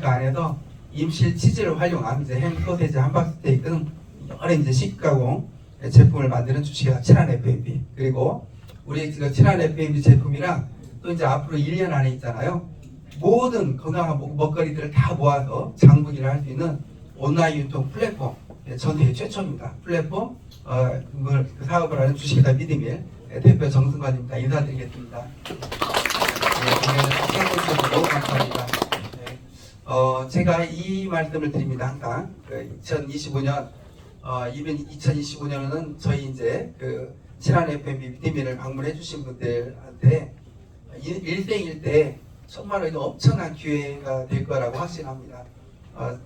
안에서 임실 치즈를 활용한 이제 햄, 소세지, 함박스테이크 등 여러 이제 식가공 제품을 만드는 주식회사 친한 F&B. 그리고 우리 지금 친한 F&B 제품이랑 또 이제 앞으로 1년 안에 있잖아요. 모든 건강한 먹거리들을 다 모아서 장부기를 할 수 있는 온라인 유통 플랫폼, 전 세계 최초입니다. 플랫폼 그 사업을 하는 주식회사 미드밀 대표 정승관입니다. 인사드리겠습니다. 네, 너무 감사합니다. 네, 제가 이 말씀을 드립니다. 항상 2025년 2025년은 저희 이제 그 친한 F&B 미드밀을 방문해 주신 분들한테 일생일 정말 엄청난 기회가 될 거라고 확신합니다.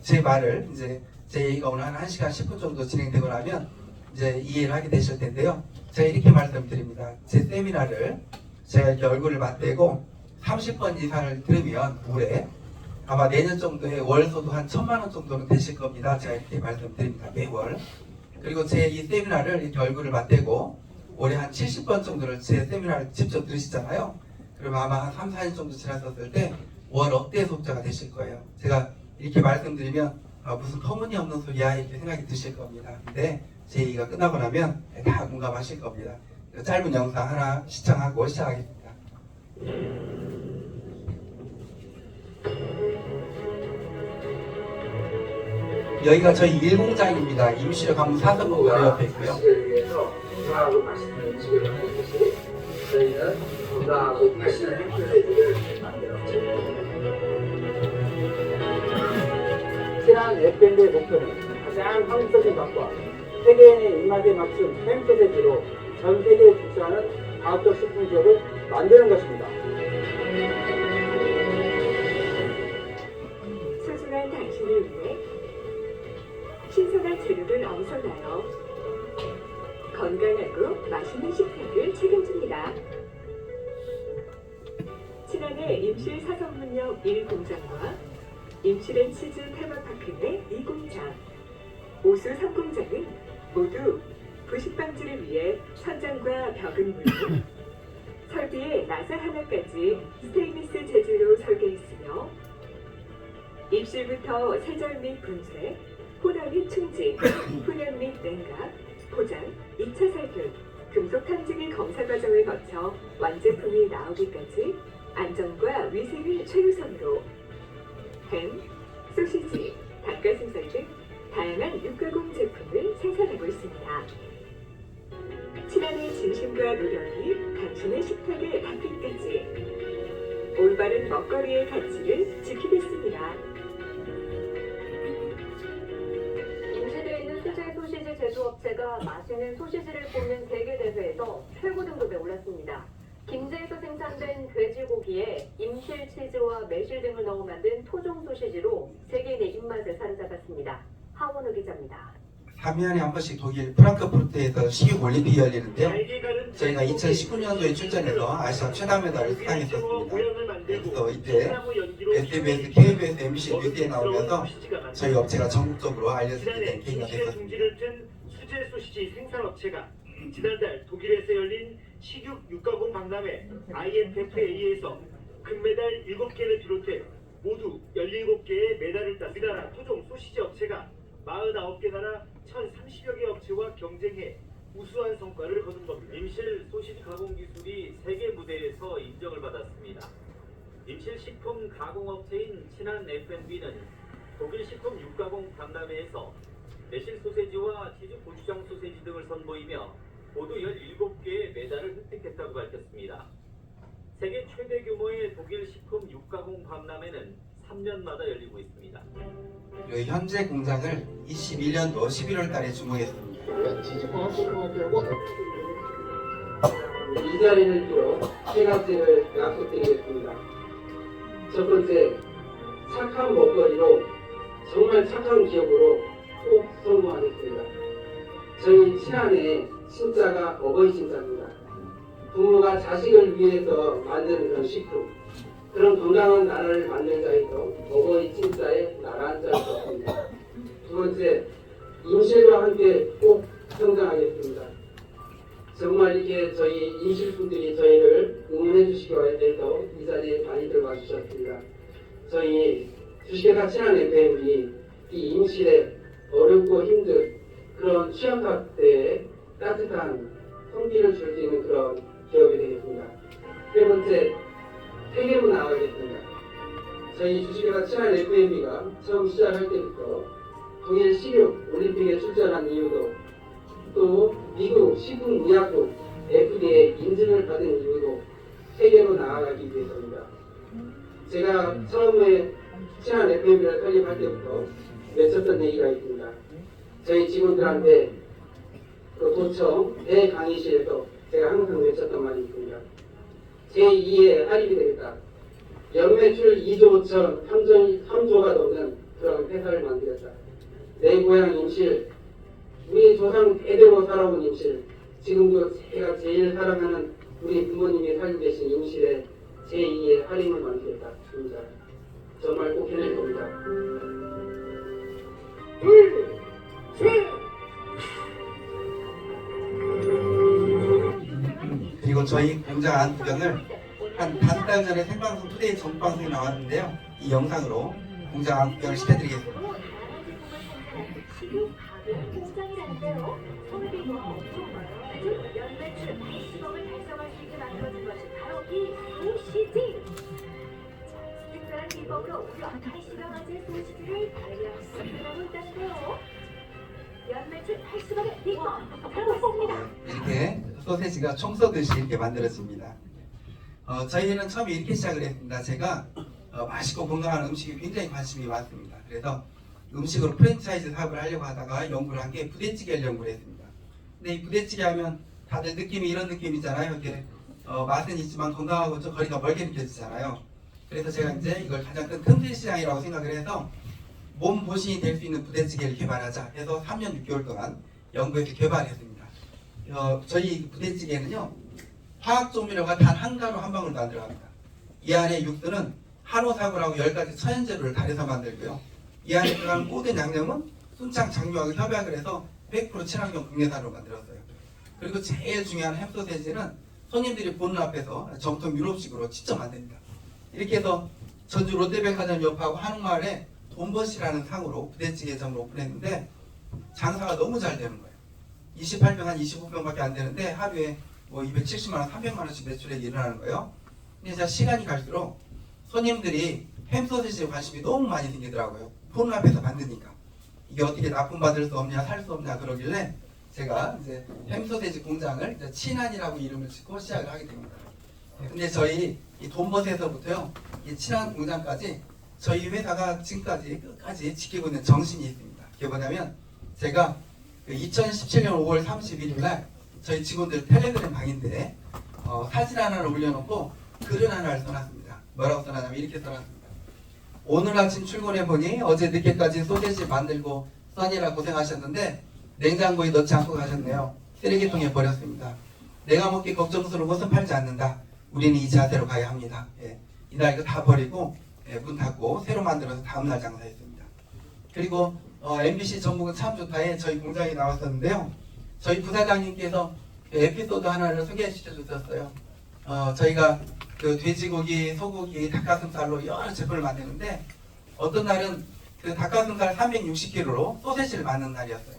제 말을 이제 저희가 오늘 한 1시간 10분 정도 진행되고 나면 이제 이해를 하게 되실 텐데요. 제가 이렇게 말씀드립니다. 제 세미나를 제가 이렇게 얼굴을 맞대고 30번 이상을 들으면 올해 아마 내년 정도에 월소도 한 1,000만 원 정도는 되실 겁니다. 제가 이렇게 말씀드립니다. 매월. 그리고 제 이 세미나를 이렇게 얼굴을 맞대고 올해 한 70번 정도를 제 세미나를 직접 들으시잖아요. 그럼 아마 한 3, 4년 정도 지났었을 때 월 억대 소비자가 되실 거예요. 제가 이렇게 말씀드리면 무슨 터무니없는 소리야 이렇게 생각이 드실 겁니다. 근데 제 얘기가 끝나고 나면 다 공감하실 겁니다. 짧은 영상 하나 시청하고 시작하겠습니다. 여기가 저희 일공장입니다. 임시로 가면 사선봉 바로 옆에 있고요. 건강하고 맛있는 음식을 하는 것이 저희는 건강하고 맛있는 햄스테이크를 만들었죠. 친한 F&B의 목표는 가장 한국적인 맛과 세계인의 입맛에 맞춘 햄소세지로 전 세계에 진출하는 과학적 식품 기업을 만드는 것입니다. 소중한 당신을 위해 신선한 재료를 엄선하여 건강하고 맛있는 식탁을 책임집니다. 친환의 임실 사선문역 1공장과 임실앤치즈 테마파크 내 2공장, 오수 3공장은 모두 부식 방지를 위해 천장과 벽은 물론 설비의 나사 하나까지 스테인리스 재질로 설계했으며 입실부터 세절 및 분쇄, 호다 및 충진, 훈연 및 냉각, 포장, 2차 살균, 금속 탐지기 검사 과정을 거쳐 완제품이 나오기까지 안전과 위생을 최우선으로 햄, 소시지, 닭가슴살 등 다양한 육가공 제품을 생산하고 있습니다. 친환의 진심과 노력이 당신의 식탁에 닿기까지 올바른 먹거리의 가치를 지키겠습니다. 임실에 있는 수제 소시지 제조업체가 맛있는 소시지를 뽑는 세계대회에서 최고 등급에 올랐습니다. 김제에서 생산된 돼지고기에 임실 치즈와 매실 등을 넣어 만든 토종 소시지로 세계인의 입맛을 사로잡았습니다. 하원우 기자입니다. 3년에 한 번씩 독일 프랑크푸르트에서 식육 올림픽이 열리는데요. 저희가 2019년도에 출전해서 아시아 최다 메달을 수상했었습니다. 그래서 이때 SBS, KBS, MBC 뉴스에 나오면서 저희 업체가 전국적으로 알려지게 된 계기가 됐었습니다. 수제 소시지 생산업체가 지난달 독일에서 열린 식육 육가공 박람회 IFFA에서 금메달 7개를 비롯해 모두 17개의 메달을 딴 우리나라 토종 소시지 업체가 49개 나라 1,030여 개 업체와 경쟁해 우수한 성과를 거둔 겁니다. 임실 소시지 가공 기술이 세계 무대에서 인정을 받았습니다. 임실 식품 가공업체인 친한 F&B는 독일 식품 육가공 박람회에서 매실 소세지와 치즈 고추장 소세지 등을 선보이며 모두 17개의 메달을 획득했다고 밝혔습니다. 세계 최대 규모의 독일 식품 육가공 박람회는 3년마다 열리고 있습니다. 현재 공장을 21년도 11월 달에 주문했습니다. 이 자리를 빌어 세 가지를 약속드리겠습니다. 첫 번째, 착한 먹거리로 정말 착한 기업으로 꼭 성공하겠습니다. 저희 친한의 신자가 어버이 신자입니다. 부모가 자식을 위해서 만드는 그런 식품, 그런 건강한 나라를 만들자 해서 어버이 친자의 나라 한자를 썼습니다. 두 번째, 임실과 함께 꼭 성장하겠습니다. 정말 이렇게 저희 임실분들이 저희를 응원해 주시기 위해서 이 자리에 많이들 와주셨습니다. 저희 주식회사 제가 친한 FM이 이 임실에 어렵고 힘든 그런 취업사 때에 따뜻한 성기를 줄 수 있는 그런 기업이 되겠습니다. 세 번째, 세계로 나아가겠습니다. 저희 주식회사 친한 FM이가 처음 시작할 때부터 동일 식육 올림픽에 출전한 이유도 또 미국 식품의약국 FDA 인증을 받은 이유도 세계로 나아가기 위해서입니다. 제가 처음에 친한 FM을 설립할 때부터 외쳤던 얘기가 있습니다. 저희 직원들한테 그 도청 대강의실에서 제가 항상 외쳤던 말이 있습니다. 제2의 할인이 되겠다. 연매출 2조 5천 3조가 넘는 그런 회사를 만들겠다. 내 고향 임실, 우리 조상 대대로 살아온 임실, 지금도 제가 제일 사랑하는 우리 부모님이 살고 계신 임실에 제2의 할인을 만들겠다. 진짜 정말 꼭 해낼 겁니다. 둘, 셋! 그리고 저희 공장 안 구경을 한 5달 전에 생방송 투데이 전방송에 나왔는데요. 이 영상으로 공장 안 구경을 시켜드리겠습니다. 공장이라는데요. 설비가 엄청 많아요. 연매출 80억을 달성할 수 있게 만들어준 것이 바로 이 소시지. 특별한 기법으로 무려 80억짜리 소시지를 발명하고 있다는데요. 연매출 80억의 비법 들어봤습니다. 이렇게 소세지가 총 쏘듯이 이렇게 만들어집니다. 저희는 처음에 이렇게 시작을 했습니다. 제가 맛있고 건강한 음식에 굉장히 관심이 많습니다. 그래서 음식으로 프랜차이즈 사업을 하려고 하다가 연구를 한 게 부대찌개를 연구를 했습니다. 근데 이 부대찌개 하면 다들 느낌이 이런 느낌이잖아요. 이렇게 맛은 있지만 건강하고 좀 거리가 멀게 느껴지잖아요. 그래서 제가 이제 이걸 가장 큰 틈새 시장이라고 생각을 해서 몸 보신이 될 수 있는 부대찌개를 개발하자 해서 3년 6개월 동안 연구해서 개발했습니다. 저희 부대찌개는요, 화학 조미료가 단 한 가루 한 방울도 안 들어갑니다. 이 안에 육수는 한호사고라고 10가지 천연재료를 달여서 만들고요. 이 안에 들어가는 모든 양념은 순창 장류하고 협약을 해서 100% 친환경 국내산으로 만들었어요. 그리고 제일 중요한 햄소세지는 손님들이 보는 앞에서 정통 유럽식으로 직접 만듭니다. 이렇게 해서 전주 롯데백화점 옆하고 한옥마을에 돈버시라는 상으로 부대찌개점을 오픈했는데 장사가 너무 잘 되는 거예요. 28평 한 25평밖에 안 되는데 하루에 뭐 270만원, 300만원씩 매출액이 일어나는 거예요. 근데 진짜 시간이 갈수록 손님들이 햄소시지에 관심이 너무 많이 생기더라고요. 폰 앞에서 만드니까. 이게 어떻게 납품받을 수 없냐, 살 수 없냐 그러길래 제가 이제 햄소세지 공장을 이제 친한이라고 이름을 짓고 시작을 하게 됩니다. 근데 저희 이 돈벗에서부터요, 이 친한 공장까지 저희 회사가 지금까지 끝까지 지키고 있는 정신이 있습니다. 그게 뭐냐면 제가 2017년 5월 31일 날 저희 직원들 텔레그램 방인데 사진 하나를 올려놓고 글을 하나를 써놨습니다. 뭐라고 써놨냐면 이렇게 써놨습니다. 오늘 아침 출근해보니 어제 늦게까지 소세지 만들고 써니라 고생하셨는데 냉장고에 넣지 않고 가셨네요. 쓰레기통에 버렸습니다. 내가 먹기 걱정스러운 것은 팔지 않는다. 우리는 이 자세로 가야 합니다. 예, 이날 이거 다 버리고 문 닫고 새로 만들어서 다음날 장사했습니다. 그리고 MBC 전북은 참 좋다에 저희 공장에 나왔었는데요. 저희 부사장님께서 에피소드 하나를 소개해 주셨어요. 저희가 그 돼지고기, 소고기, 닭가슴살로 여러 제품을 만드는데 어떤 날은 그 닭가슴살 360kg로 소세지를 만든 날이었어요.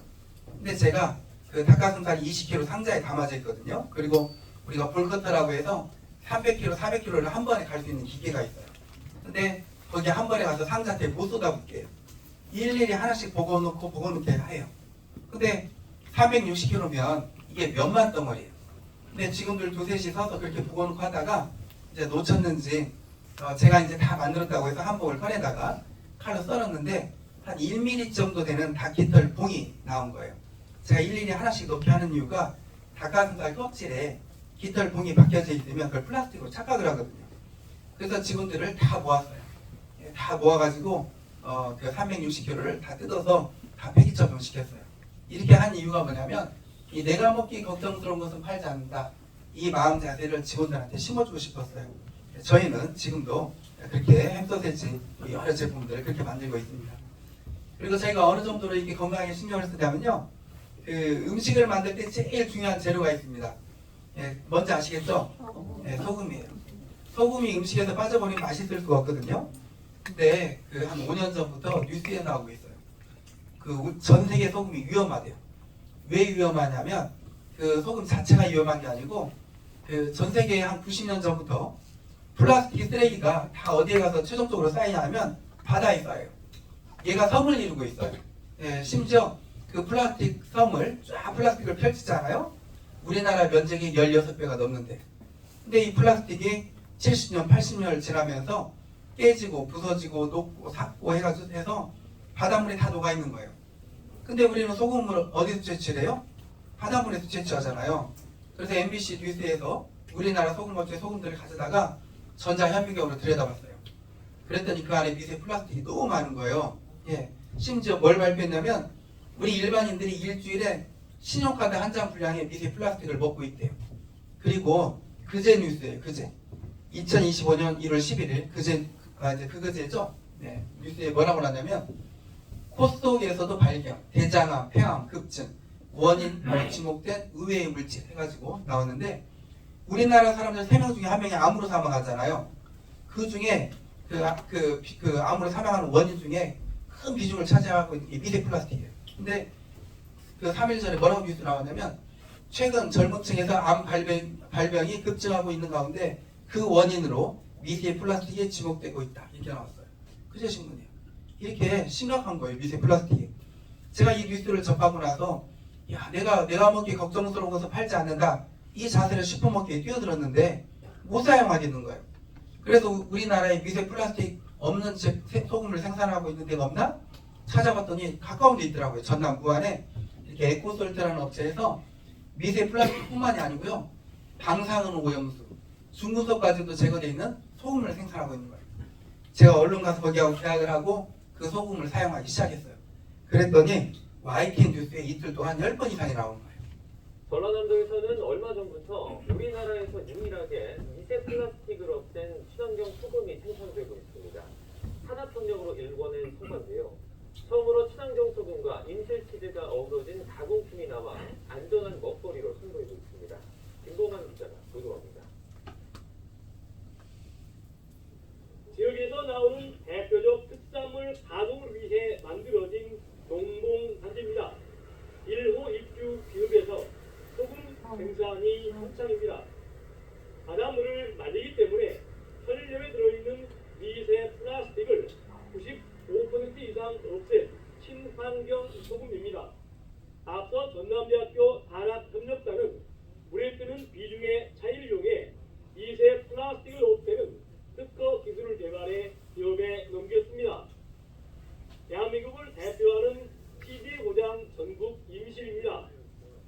근데 제가 그 닭가슴살 20kg 상자에 담아져 있거든요. 그리고 우리가 볼커터라고 해서 300kg, 400kg를 한 번에 갈 수 있는 기계가 있어요. 근데 거기 한 번에 가서 상자한테 못 쏟아붓게요. 일일이 하나씩 보고놓게 해요. 근데 360kg면 이게 몇만 덩어리예요. 근데 지금들 두셋이 서서 그렇게 보고놓고 하다가 이제 놓쳤는지 제가 이제 다 만들었다고 해서 한복을 꺼내다가 칼로 썰었는데 한 1mm 정도 되는 닭깃털 봉이 나온 거예요. 제가 일일이 하나씩 넣게 하는 이유가 닭가슴살 껍질에 깃털 봉이 박혀져 있으면 그걸 플라스틱으로 착각을 하거든요. 그래서 직원들을 다 모았어요. 다 모아가지고 그 360kg를 다 뜯어서 다 폐기 처분시켰어요. 이렇게 한 이유가 뭐냐면 이 내가 먹기 걱정스러운 것은 팔지 않는다. 이 마음 자세를 직원들한테 심어주고 싶었어요. 저희는 지금도 그렇게 햄소세지 여러 제품들을 그렇게 만들고 있습니다. 그리고 저희가 어느 정도로 이렇게 건강에 신경을 쓰냐면요, 그 음식을 만들 때 제일 중요한 재료가 있습니다. 뭔지 아시겠죠? 소금이에요. 소금이 음식에서 빠져버리면 맛있을 수가 없거든요. 근데 그 한 5년 전부터 뉴스에 나오고 있어요. 그 전 세계 소금이 위험하대요. 왜 위험하냐면 그 소금 자체가 위험한 게 아니고 그 전 세계에 한 90년 전부터 플라스틱 쓰레기가 다 어디에 가서 최종적으로 쌓이냐면 바다에 쌓여요. 얘가 섬을 이루고 있어요. 예, 심지어 그 플라스틱 섬을 쫙 플라스틱을 펼치잖아요. 우리나라 면적이 16배가 넘는데. 근데 이 플라스틱이 70년, 80년을 지나면서 깨지고 부서지고 녹고 삭고 해가지고 해서 바닷물에 다 녹아 있는 거예요. 근데 우리는 소금을 어디서 채취해요? 바닷물에서 채취하잖아요. 그래서 MBC 뉴스에서 우리나라 소금업체 소금들을 가져다가 전자현미경으로 들여다봤어요. 그랬더니 그 안에 미세 플라스틱이 너무 많은 거예요. 예, 심지어 뭘 발표했냐면 우리 일반인들이 일주일에 신용카드 한 장 분량의 미세 플라스틱을 먹고 있대요. 그리고 그제 뉴스예요. 그제 2025년 1월 11일 이제 그제죠. 네, 뉴스에 뭐라고 나냐면 코 속에서도 발견, 대장암, 폐암, 급증, 원인으로 지목된 의외의 물질 해가지고 나왔는데 우리나라 사람들 3명 중에 1명이 암으로 사망하잖아요. 그 중에 그 암으로 사망하는 원인 중에 큰 비중을 차지하고 있는 게 미세 플라스틱이에요. 근데 그 3일 전에 뭐라고 뉴스 나왔냐면 최근 젊은 층에서 암 발병이 급증하고 있는 가운데 그 원인으로 미세 플라스틱이 지목되고 있다. 이렇게 나왔어요. 그제 신문이에요. 이렇게 심각한 거예요. 미세 플라스틱이. 제가 이 뉴스를 접하고 나서 야 내가 먹기 걱정스러운 것을 팔지 않는다. 이 자세를 슈퍼마켓에 뛰어들었는데 못 사용하겠는 거예요. 그래서 우리나라에 미세 플라스틱 없는 소금을 생산하고 있는 데가 없나? 찾아봤더니 가까운 데 있더라고요. 전남 부안에 이렇게 에코솔트라는 업체에서 미세 플라스틱뿐만이 아니고요. 방사능 오염수, 중금속까지도 제거되어 있는 소금을 생산하고 있는 거예요. 제가 얼른 가서 거기하고 계약을 하고 그 소금을 사용하기 시작했어요. 그랬더니 YTN 뉴스에 이틀 동안 10번 이상이 나온 거예요. 전라남도에서는 얼마 전부터 우리나라에서 유일하게 미세 플라스틱을 없앤 친환경 소금이 생산되고 있습니다. 산업협력으로 일궈낸 소금인데요. 처음으로 친환경 소금과 임실치즈가 어우러진 가공품이 나와 안전한 먹거리로 선보이고 있습니다. 김봉환 기자가 보도합니다. 지역에서 나오는 대표적 특산물 가공을 위해 만들어진 동봉단지입니다. 1호 입주 기업에서 소금 생산이 한창입니다. 바닷물을 말리기 때문에 천일염에 들어있는 미세 플라스틱을 95% 이상 없앤 친환경 소금입니다. 앞서 전남대학교 산학협력단은 물에 뜨는 비중의 차이를 이용해 미세 플라스틱을 없애는 특허 기술을 개발해 기업에 넘겼습니다. 대한민국을 대표하는 치즈의 고장 전국 임실입니다.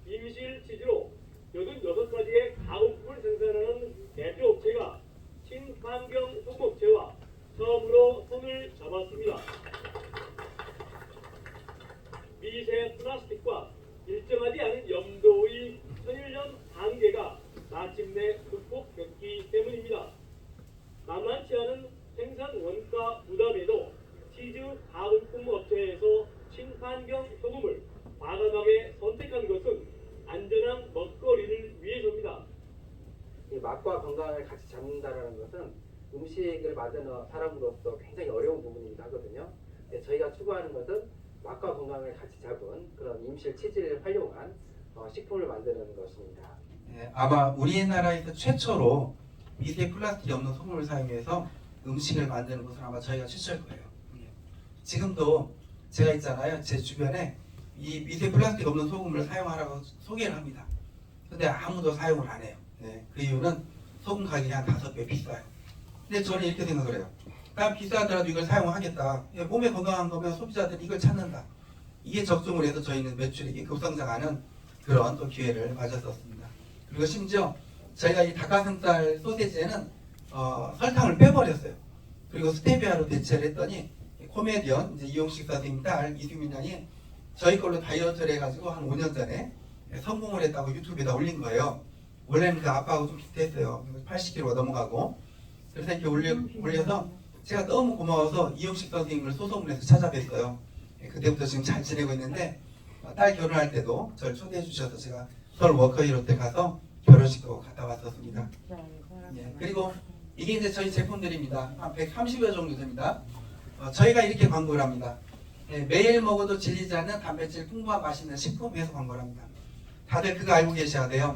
임실 치즈로 86가지의 가공품을 생산하는 대표 업체가 친환경 소금업체와 처음으로 손을 잡았습니다. 미세 플라스틱과 일정하지 않은 염도의 천일염 한계가 마침내 극복됐기 때문입니다. 만만치 않은 생산 원가 부담에도 치즈 가공품 업체에서 친환경 소금을 과감하게 선택한 것은 안전한 먹거리를 위해서입니다. 이 맛과 건강을 같이 잡는다는 것은 음식을 만드는 사람으로서 굉장히 어려운 부분이기도 하거든요. 저희가 추구하는 것은 맛과 건강을 같이 잡은 그런 임실 치즈를 활용한 식품을 만드는 것입니다. 네, 아마 우리나라에서 최초로 미세 플라스틱이 없는 소금을 사용해서 음식을 만드는 것은 아마 저희가 최초일 거예요. 지금도 제가 있잖아요. 제 주변에 이 미세 플라스틱 없는 소금을 사용하라고 소개를 합니다. 근데 아무도 사용을 안 해요. 네, 그 이유는 소금 가격이 한 5배 비싸요. 근데 저는 이렇게 생각을 해요. 난 비싸더라도 이걸 사용하겠다. 몸에 건강한 거면 소비자들이 이걸 찾는다. 이게 적중을 해서 저희는 매출이 급성장하는 그런 또 기회를 맞았었습니다. 그리고 심지어 저희가 이 닭가슴살 소세지에는 설탕을 빼버렸어요. 그리고 스테비아로 대체를 했더니 코미디언 이제 이용식 선생님 딸 이수민 양이 저희 걸로 다이어트를 해가지고 한 5년 전에 성공을 했다고 유튜브에다 올린 거예요. 원래는 그 아빠하고 좀 비슷했어요. 80kg가 넘어가고. 그래서 이렇게 올려서 제가 너무 고마워서 이용식 선생님을 소송문에서 찾아뵀어요. 그때부터 지금 잘 지내고 있는데 딸 결혼할 때도 저를 초대해 주셔서 제가 서울 워커히로 때 가서 결혼식도 갔다 왔었습니다. 예, 그리고 이게 이제 저희 제품들입니다. 한 130여 정도 됩니다. 저희가 이렇게 광고를 합니다. 매일 먹어도 질리지 않는 단백질 풍부한 맛있는 식품에서 광고를 합니다. 다들 그거 알고 계셔야 돼요.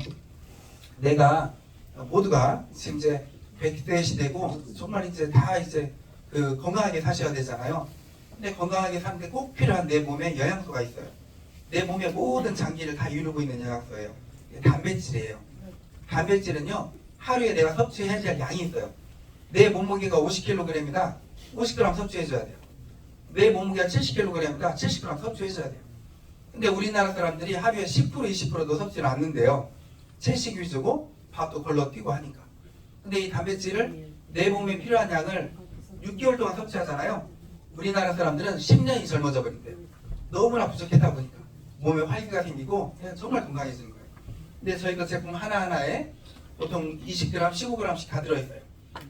내가 모두가 지금 이제 100대 시대고 정말 이제 다 이제 그 건강하게 사셔야 되잖아요. 근데 건강하게 사는데 꼭 필요한 내 몸에 영양소가 있어요. 내 몸의 모든 장기를 다 이루고 있는 영양소예요. 단백질이에요. 단백질은요, 하루에 내가 섭취해야 될 양이 있어요. 내 몸무게가 50kg이다. 50g 섭취해줘야 돼요. 내 몸무게가 70kg이다. 70g 섭취해줘야 돼요. 근데 우리나라 사람들이 하루에 10% 20%도 섭취를 않는데요. 채식 위주고 밥도 걸러뛰고 하니까. 근데 이 단백질을 내 몸에 필요한 양을 6개월 동안 섭취하잖아요. 우리나라 사람들은 10년이 젊어져 버린대요. 너무나 부족하다 보니까 몸에 활기가 생기고 그냥 정말 건강해지는 거예요. 근데 저희가 제품 하나하나에 보통 20g, 15g씩 다 들어있어요.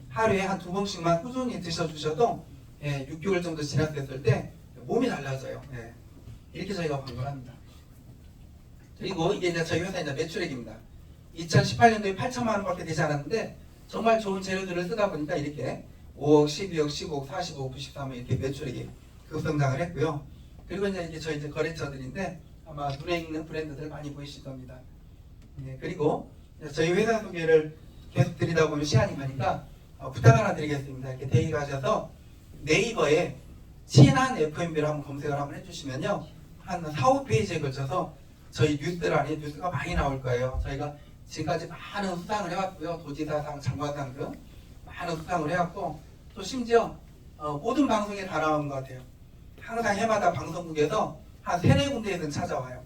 하루에 한 2번씩만 꾸준히 드셔주셔도 6개월 정도 지났을 때 몸이 달라져요. 이렇게 저희가 광고를 합니다. 그리고 이게 이제 저희 회사 이제 매출액입니다. 2018년도에 8천만 원밖에 되지 않았는데 정말 좋은 재료들을 쓰다 보니까 이렇게 5억, 12억, 15억, 45억, 93억 이렇게 매출액이 급성장을 했고요. 그리고 이제 저희 이제 거래처들인데 아마 눈에 익는 브랜드들 많이 보이실 겁니다. 그리고 저희 회사 소개를 계속 드리다 보면 시간이 가니까 부탁 하나 드리겠습니다. 이렇게 대기 가셔서 네이버에 친한 F&B를 한번 검색을 한번 해주시면요. 한 4, 5페이지에 걸쳐서 저희 뉴스란에 뉴스가 많이 나올 거예요. 저희가 지금까지 많은 수상을 해왔고요. 도지사상, 장관상 등 많은 수상을 해왔고 또 심지어 모든 방송에 다 나온 것 같아요. 항상 해마다 방송국에서 한 3, 4군데에는 찾아와요.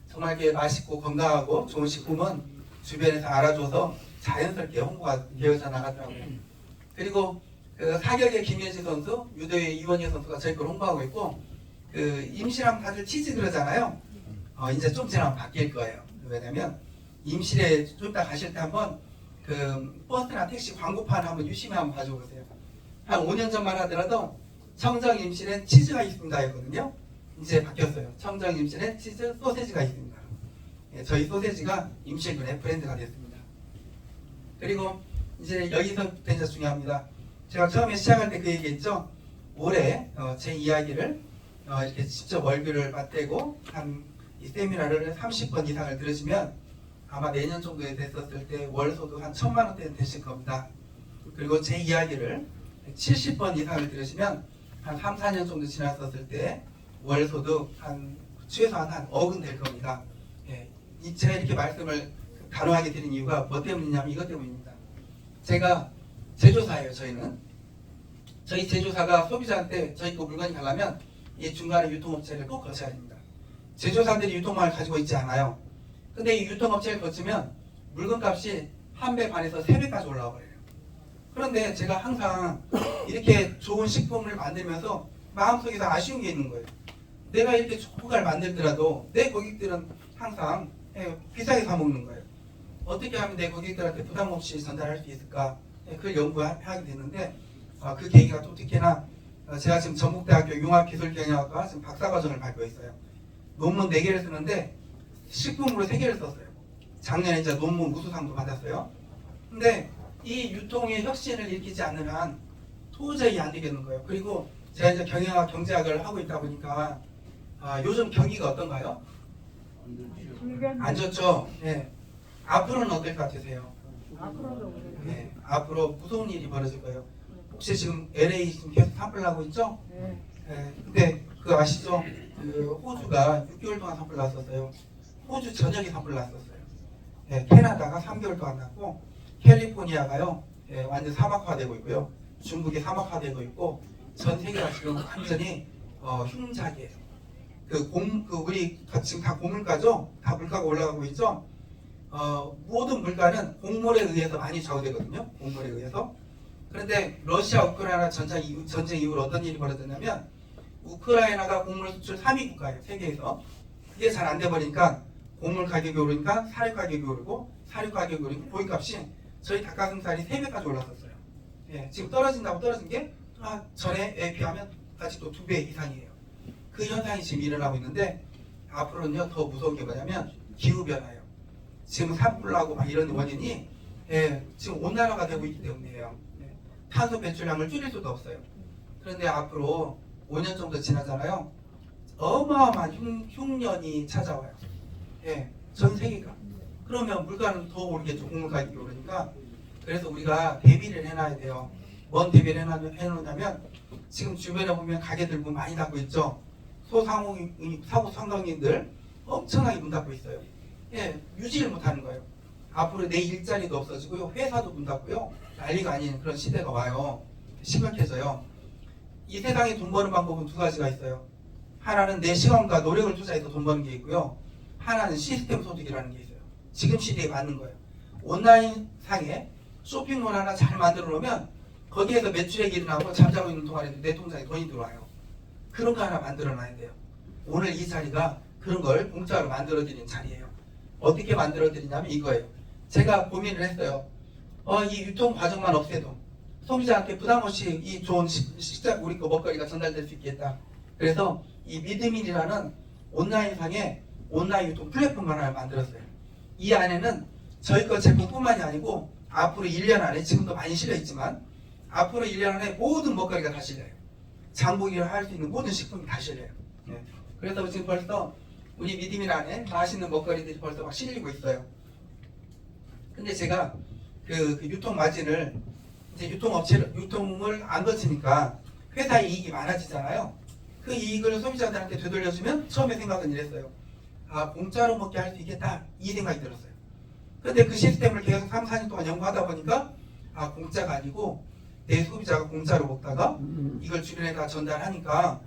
정말 이렇게 맛있고 건강하고 좋은 식품은 주변에서 알아줘서 자연스럽게 홍보가 되어져 나가더라고요. 그리고 그 사격의 김예지 선수, 유도의 이원희 선수가 저희 걸 홍보하고 있고 그 임실하면 다들 치즈 그러잖아요. 이제 좀 지나면 바뀔 거예요. 왜냐면 임실에 좀 이따 가실 때 한번 그 버스나 택시 광고판 한번 유심히 한번 봐줘보세요. 한 5년 전만 하더라도 청정 임실엔 치즈가 있습니다 했거든요. 이제 바뀌었어요. 청정 임실엔 치즈 소세지가 있습니다. 저희 소세지가 임실군의 브랜드가 됐습니다. 그리고 이제 여기서부터 이제 중요합니다. 제가 처음에 시작할 때 그 얘기했죠. 올해 제 이야기를 이렇게 직접 월급을 맞대고 한 이 세미나를 30번 이상을 들으시면 아마 내년 정도에 됐었을 때 월 소득 한 1,000만 원대는 되실 겁니다. 그리고 제 이야기를 70번 이상을 들으시면 한 3, 4년 정도 지났었을 때 월 소득 한 최소한 한 억은 될 겁니다. 제가 이렇게 말씀을 단호하게 드린 이유가 뭐 때문이냐면 이것 때문입니다. 제가 제조사예요. 저희 제조사가 소비자한테 저희 거 물건이 가려면 이 중간에 유통업체를 꼭 거쳐야 됩니다. 제조사들이 유통망을 가지고 있지 않아요. 근데 이 유통업체를 거치면 물건값이 1배 반에서 3배까지 올라와 버려요. 그런데 제가 항상 이렇게 좋은 식품을 만들면서 마음속에서 아쉬운 게 있는 거예요. 내가 이렇게 좋은 걸 만들더라도 내 고객들은 항상 비싸게 사 먹는 거예요. 어떻게 하면 내 고객들한테 부담 없이 전달할 수 있을까? 그걸 연구하게 되는데 그 계기가 또 특히나 제가 지금 전북대학교 융합기술경영학과 지금 박사과정을 밟고 있어요. 논문 4개를 쓰는데 식품으로 3개를 썼어요. 작년에 이제 논문 우수상도 받았어요. 근데 이 유통의 혁신을 일으키지 않는 한 도저히 안 되겠는 거예요. 그리고 제가 이제 경영학, 경제학을 하고 있다 보니까 요즘 경기가 어떤가요? 안 좋죠? 네. 앞으로는 어떨 것 같으세요? 네. 앞으로 무서운 일이 벌어질 거예요. 혹시 지금 LA 지금 계속 산불 나고 있죠? 네. 근데 그거 아시죠? 그 호주가 6개월 동안 산불 났었어요. 호주 전역이 산불 났었어요. 캐나다가 3개월 동안 났고 캘리포니아가요 완전 사막화되고 있고요. 중국이 사막화되고 있고 전 세계가 지금 완전히 흉작이에요. 우리 지금 다 고물가죠? 다 물가가 올라가고 있죠? 모든 물가는 곡물에 의해서 많이 좌우되거든요. 곡물에 의해서. 그런데 러시아 우크라이나 전쟁 이후로 어떤 일이 벌어졌냐면 우크라이나가 곡물 수출 3위 국가예요. 세계에서. 그게 잘 안 돼 버리니까 곡물 가격이 오르니까 사료 가격이 오르고 사료 가격이 오르니까 고기값이 저희 닭가슴살이 3배까지 올랐었어요. 지금 떨어진다고 떨어진 게 전에 비하면 아직도 2배 이상이에요. 그 현상이 지금 일어나고 있는데 앞으로는요 더 무서운 게 뭐냐면 기후변화예요. 지금 산불 나고 막 이런 원인이 지금 온난화가 되고 있기 때문이에요. 탄소 배출량을 줄일 수도 없어요. 그런데 앞으로 5년 정도 지나잖아요. 어마어마한 흉년이 찾아와요. 예, 전 세계가. 그러면 물가는 더 오르겠죠. 곡물 가격이 오르니까. 그래서 우리가 대비를 해놔야 돼요. 뭔 대비를 해놓냐면 지금 주변에 보면 가게들 문 많이 닫고 있죠. 소상공인들 엄청나게 문 닫고 있어요. 예, 유지를 못하는 거예요. 앞으로 내 일자리도 없어지고요. 회사도 문 닫고요. 난리가 아닌 그런 시대가 와요. 심각해져요. 이 세상에 돈 버는 방법은 두 가지가 있어요. 하나는 내 시간과 노력을 투자해서 돈 버는 게 있고요. 하나는 시스템 소득이라는 게 있어요. 지금 시대에 맞는 거예요. 온라인 상에 쇼핑몰 하나 잘 만들어 놓으면 거기에서 매출액이 일어나고 잠자고 있는 동안에도 내 통장에 돈이 들어와요. 그런 거 하나 만들어 놔야 돼요. 오늘 이 자리가 그런 걸 공짜로 만들어 드리는 자리예요. 어떻게 만들어 드리냐면 이거예요. 제가 고민을 했어요. 이 유통 과정만 없애도 소비자한테 부담 없이 이 좋은 식자 우리 거 먹거리가 전달될 수 있겠다. 그래서 이 믿음인이라는 온라인상에 온라인 유통 플랫폼 하나를 만들었어요. 이 안에는 저희 거 제품뿐만이 아니고 앞으로 1년 안에 지금도 많이 실려 있지만 앞으로 1년 안에 모든 먹거리가 다 실려요. 장보기를 할 수 있는 모든 식품이 다 실려요. 네. 그래서 지금 벌써 우리 믿음인 안에 맛있는 먹거리들이 벌써 막 실리고 있어요. 근데 제가 그 유통 마진을 이제 유통을 안 거치니까 회사의 이익이 많아지잖아요. 그 이익을 소비자들한테 되돌려주면 처음에 생각은 이랬어요. 아, 공짜로 먹게 할 수 있겠다. 이 생각이 들었어요. 근데 그 시스템을 계속 3, 4년 동안 연구하다 보니까 아, 공짜가 아니고 내 소비자가 공짜로 먹다가 이걸 주변에다 전달하니까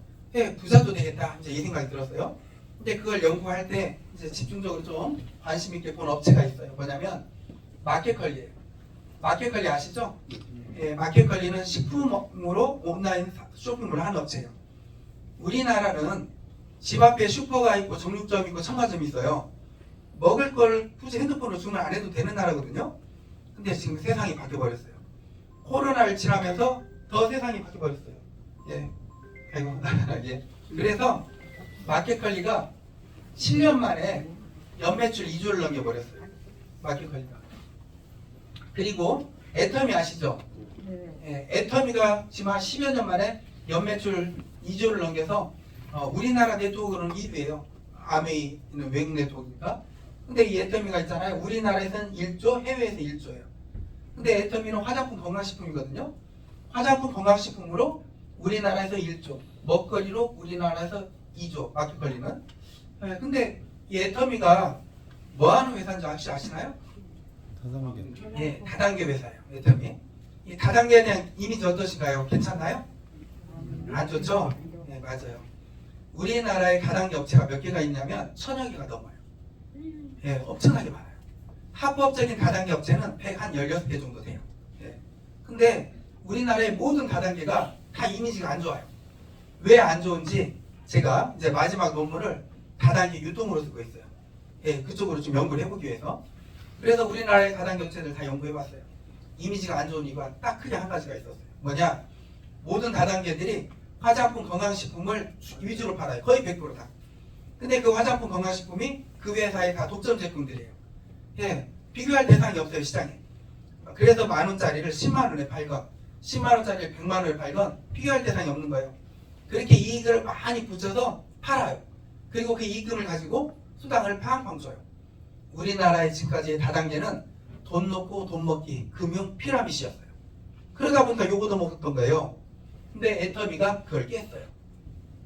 부자도 되겠다. 이제 이 생각이 들었어요. 근데 그걸 연구할 때 이제 집중적으로 좀 관심 있게 본 업체가 있어요. 뭐냐면 마켓컬리예요. 마켓컬리 아시죠? 예, 마켓컬리는 식품으로 온라인 쇼핑몰을 하는 업체예요. 우리나라는 집 앞에 슈퍼가 있고 정육점이 있고 첨가점이 있어요. 먹을 걸 굳이 핸드폰으로 주문 안 해도 되는 나라거든요. 근데 지금 세상이 바뀌어버렸어요. 코로나를 지나면서 더 세상이 바뀌어버렸어요. 예. 아이고. 예. 그래서 마켓컬리가 7년 만에 연매출 2조를 넘겨버렸어요. 마켓컬리가. 그리고 애터미 아시죠? 예, 애터미가 지금 한 10여 년 만에 연매출 2조를 넘겨서 우리나라 네트워크는 1위예요. 아메이 있는 외국 네트워크니까. 근데 이 애터미가 있잖아요. 우리나라에서는 1조, 해외에서 1조예요. 근데 애터미는 화장품 건강식품이거든요. 화장품 건강식품으로 우리나라에서 1조, 먹거리로 우리나라에서 2조, 마켓컬리는. 예, 근데 이 애터미가 뭐하는 회사인지 혹시 아시나요? 예, 다단계 회사예요. 애터미. 이 다단계에 대한 이미지 어떠신가요? 괜찮나요? 안 좋죠? 네, 맞아요. 우리나라의 다단계 업체가 몇 개가 있냐면 1000여 개가 넘어요. 예, 엄청나게 많아요. 합법적인 다단계 업체는 116개 정도 돼요. 예. 근데 우리나라의 모든 다단계가 다 이미지가 안 좋아요. 왜 안 좋은지 제가 이제 마지막 논문을 다단계 유통으로 쓰고 있어요. 예, 그쪽으로 좀 연구를 해보기 위해서. 그래서 우리나라의 다단계 업체들 다 연구해봤어요. 이미지가 안 좋은 이유가 딱 크게 한 가지가 있었어요. 뭐냐? 모든 다단계들이 화장품 건강식품을 위주로 팔아요. 거의 100% 다. 근데 그 화장품 건강식품이 그 회사의 다 독점 제품들이에요. 예, 비교할 대상이 없어요, 시장에. 그래서 10,000원짜리를 10만원에 팔건 10만원짜리를 100만원에 팔건 비교할 대상이 없는 거예요. 그렇게 이익을 많이 붙여서 팔아요. 그리고 그 이익금을 가지고 수당을 팡팡 줘요. 우리나라의 지금까지의 다단계는 돈 놓고 돈 먹기, 금융 피라미드였어요. 그러다 보니까 요거도 먹었던 거예요. 근데 애터미가 그걸 깼어요.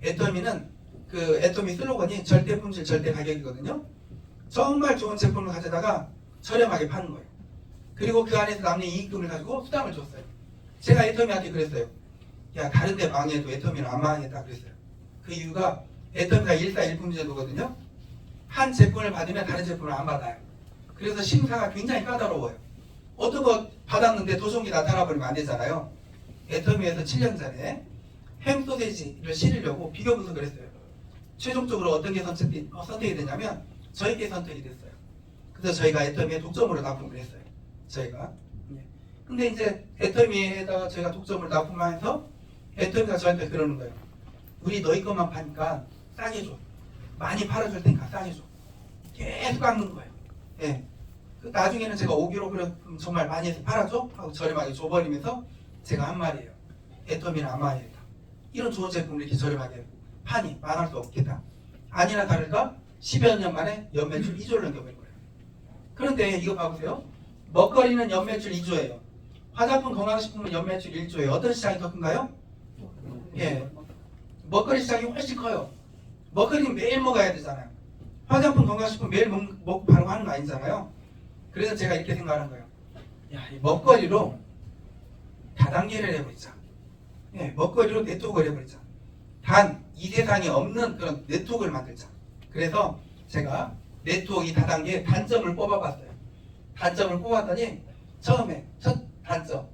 애터미는 그 애터미 슬로건이 절대 품질 절대 가격이거든요. 정말 좋은 제품을 가져다가 저렴하게 파는 거예요. 그리고 그 안에서 남는 이익금을 가지고 수당을 줬어요. 제가 애터미한테 그랬어요. 야, 다른 데 망해도 애터미는 안 망하겠다 그랬어요. 그 이유가 애터미가 1사1품 제도거든요. 한 제품을 받으면 다른 제품을 안 받아요. 그래서 심사가 굉장히 까다로워요. 어떤 거 받았는데 더 좋은 게 나타나 버리면 안 되잖아요. 애터미에서 7년 전에 햄 소세지를 실으려고 비교 분석을 했어요. 최종적으로 어떤 게 선택이 되냐면 저희께 선택이 됐어요. 그래서 저희가 애터미에 독점으로 납품을 했어요. 저희가. 근데 이제 애터미에다가 저희가 독점을 납품하면서 애터미가 저한테 그러는 거예요. 우리 너희 것만 파니까 싸게 줘. 많이 팔아줄 테니까 싸게 줘. 계속 깎는 거예요. 예. 그 나중에는 제가 5kg 정말 많이 해서 팔아줘? 하고 저렴하게 줘버리면서 제가 한 말이에요. 애터미는 안 망하겠다. 이런 좋은 제품을 이렇게 저렴하게 파니 망할 수 없겠다. 아니나 다를까 10여 년 만에 연매출 2조를 넘겨버린 거예요. 그런데 이거 봐보세요. 먹거리는 연매출 2조예요. 화장품 건강식품은 연매출 1조예요. 어떤 시장이 더 큰가요? 예, 먹거리 시장이 훨씬 커요. 먹거리는 매일 먹어야 되잖아요. 화장품 건강식품 매일 먹고 바로 하는 거 아니잖아요. 그래서 제가 이렇게 생각하는 거예요. 야, 이 먹거리로 다단계를 해버리자. 예, 먹거리로 네트워크를 해버리자. 단 이 세상에 없는 그런 네트워크를 만들자. 그래서 제가 네트워크 이 다단계의 단점을 뽑아봤어요. 단점을 뽑았더니 처음에 첫 단점,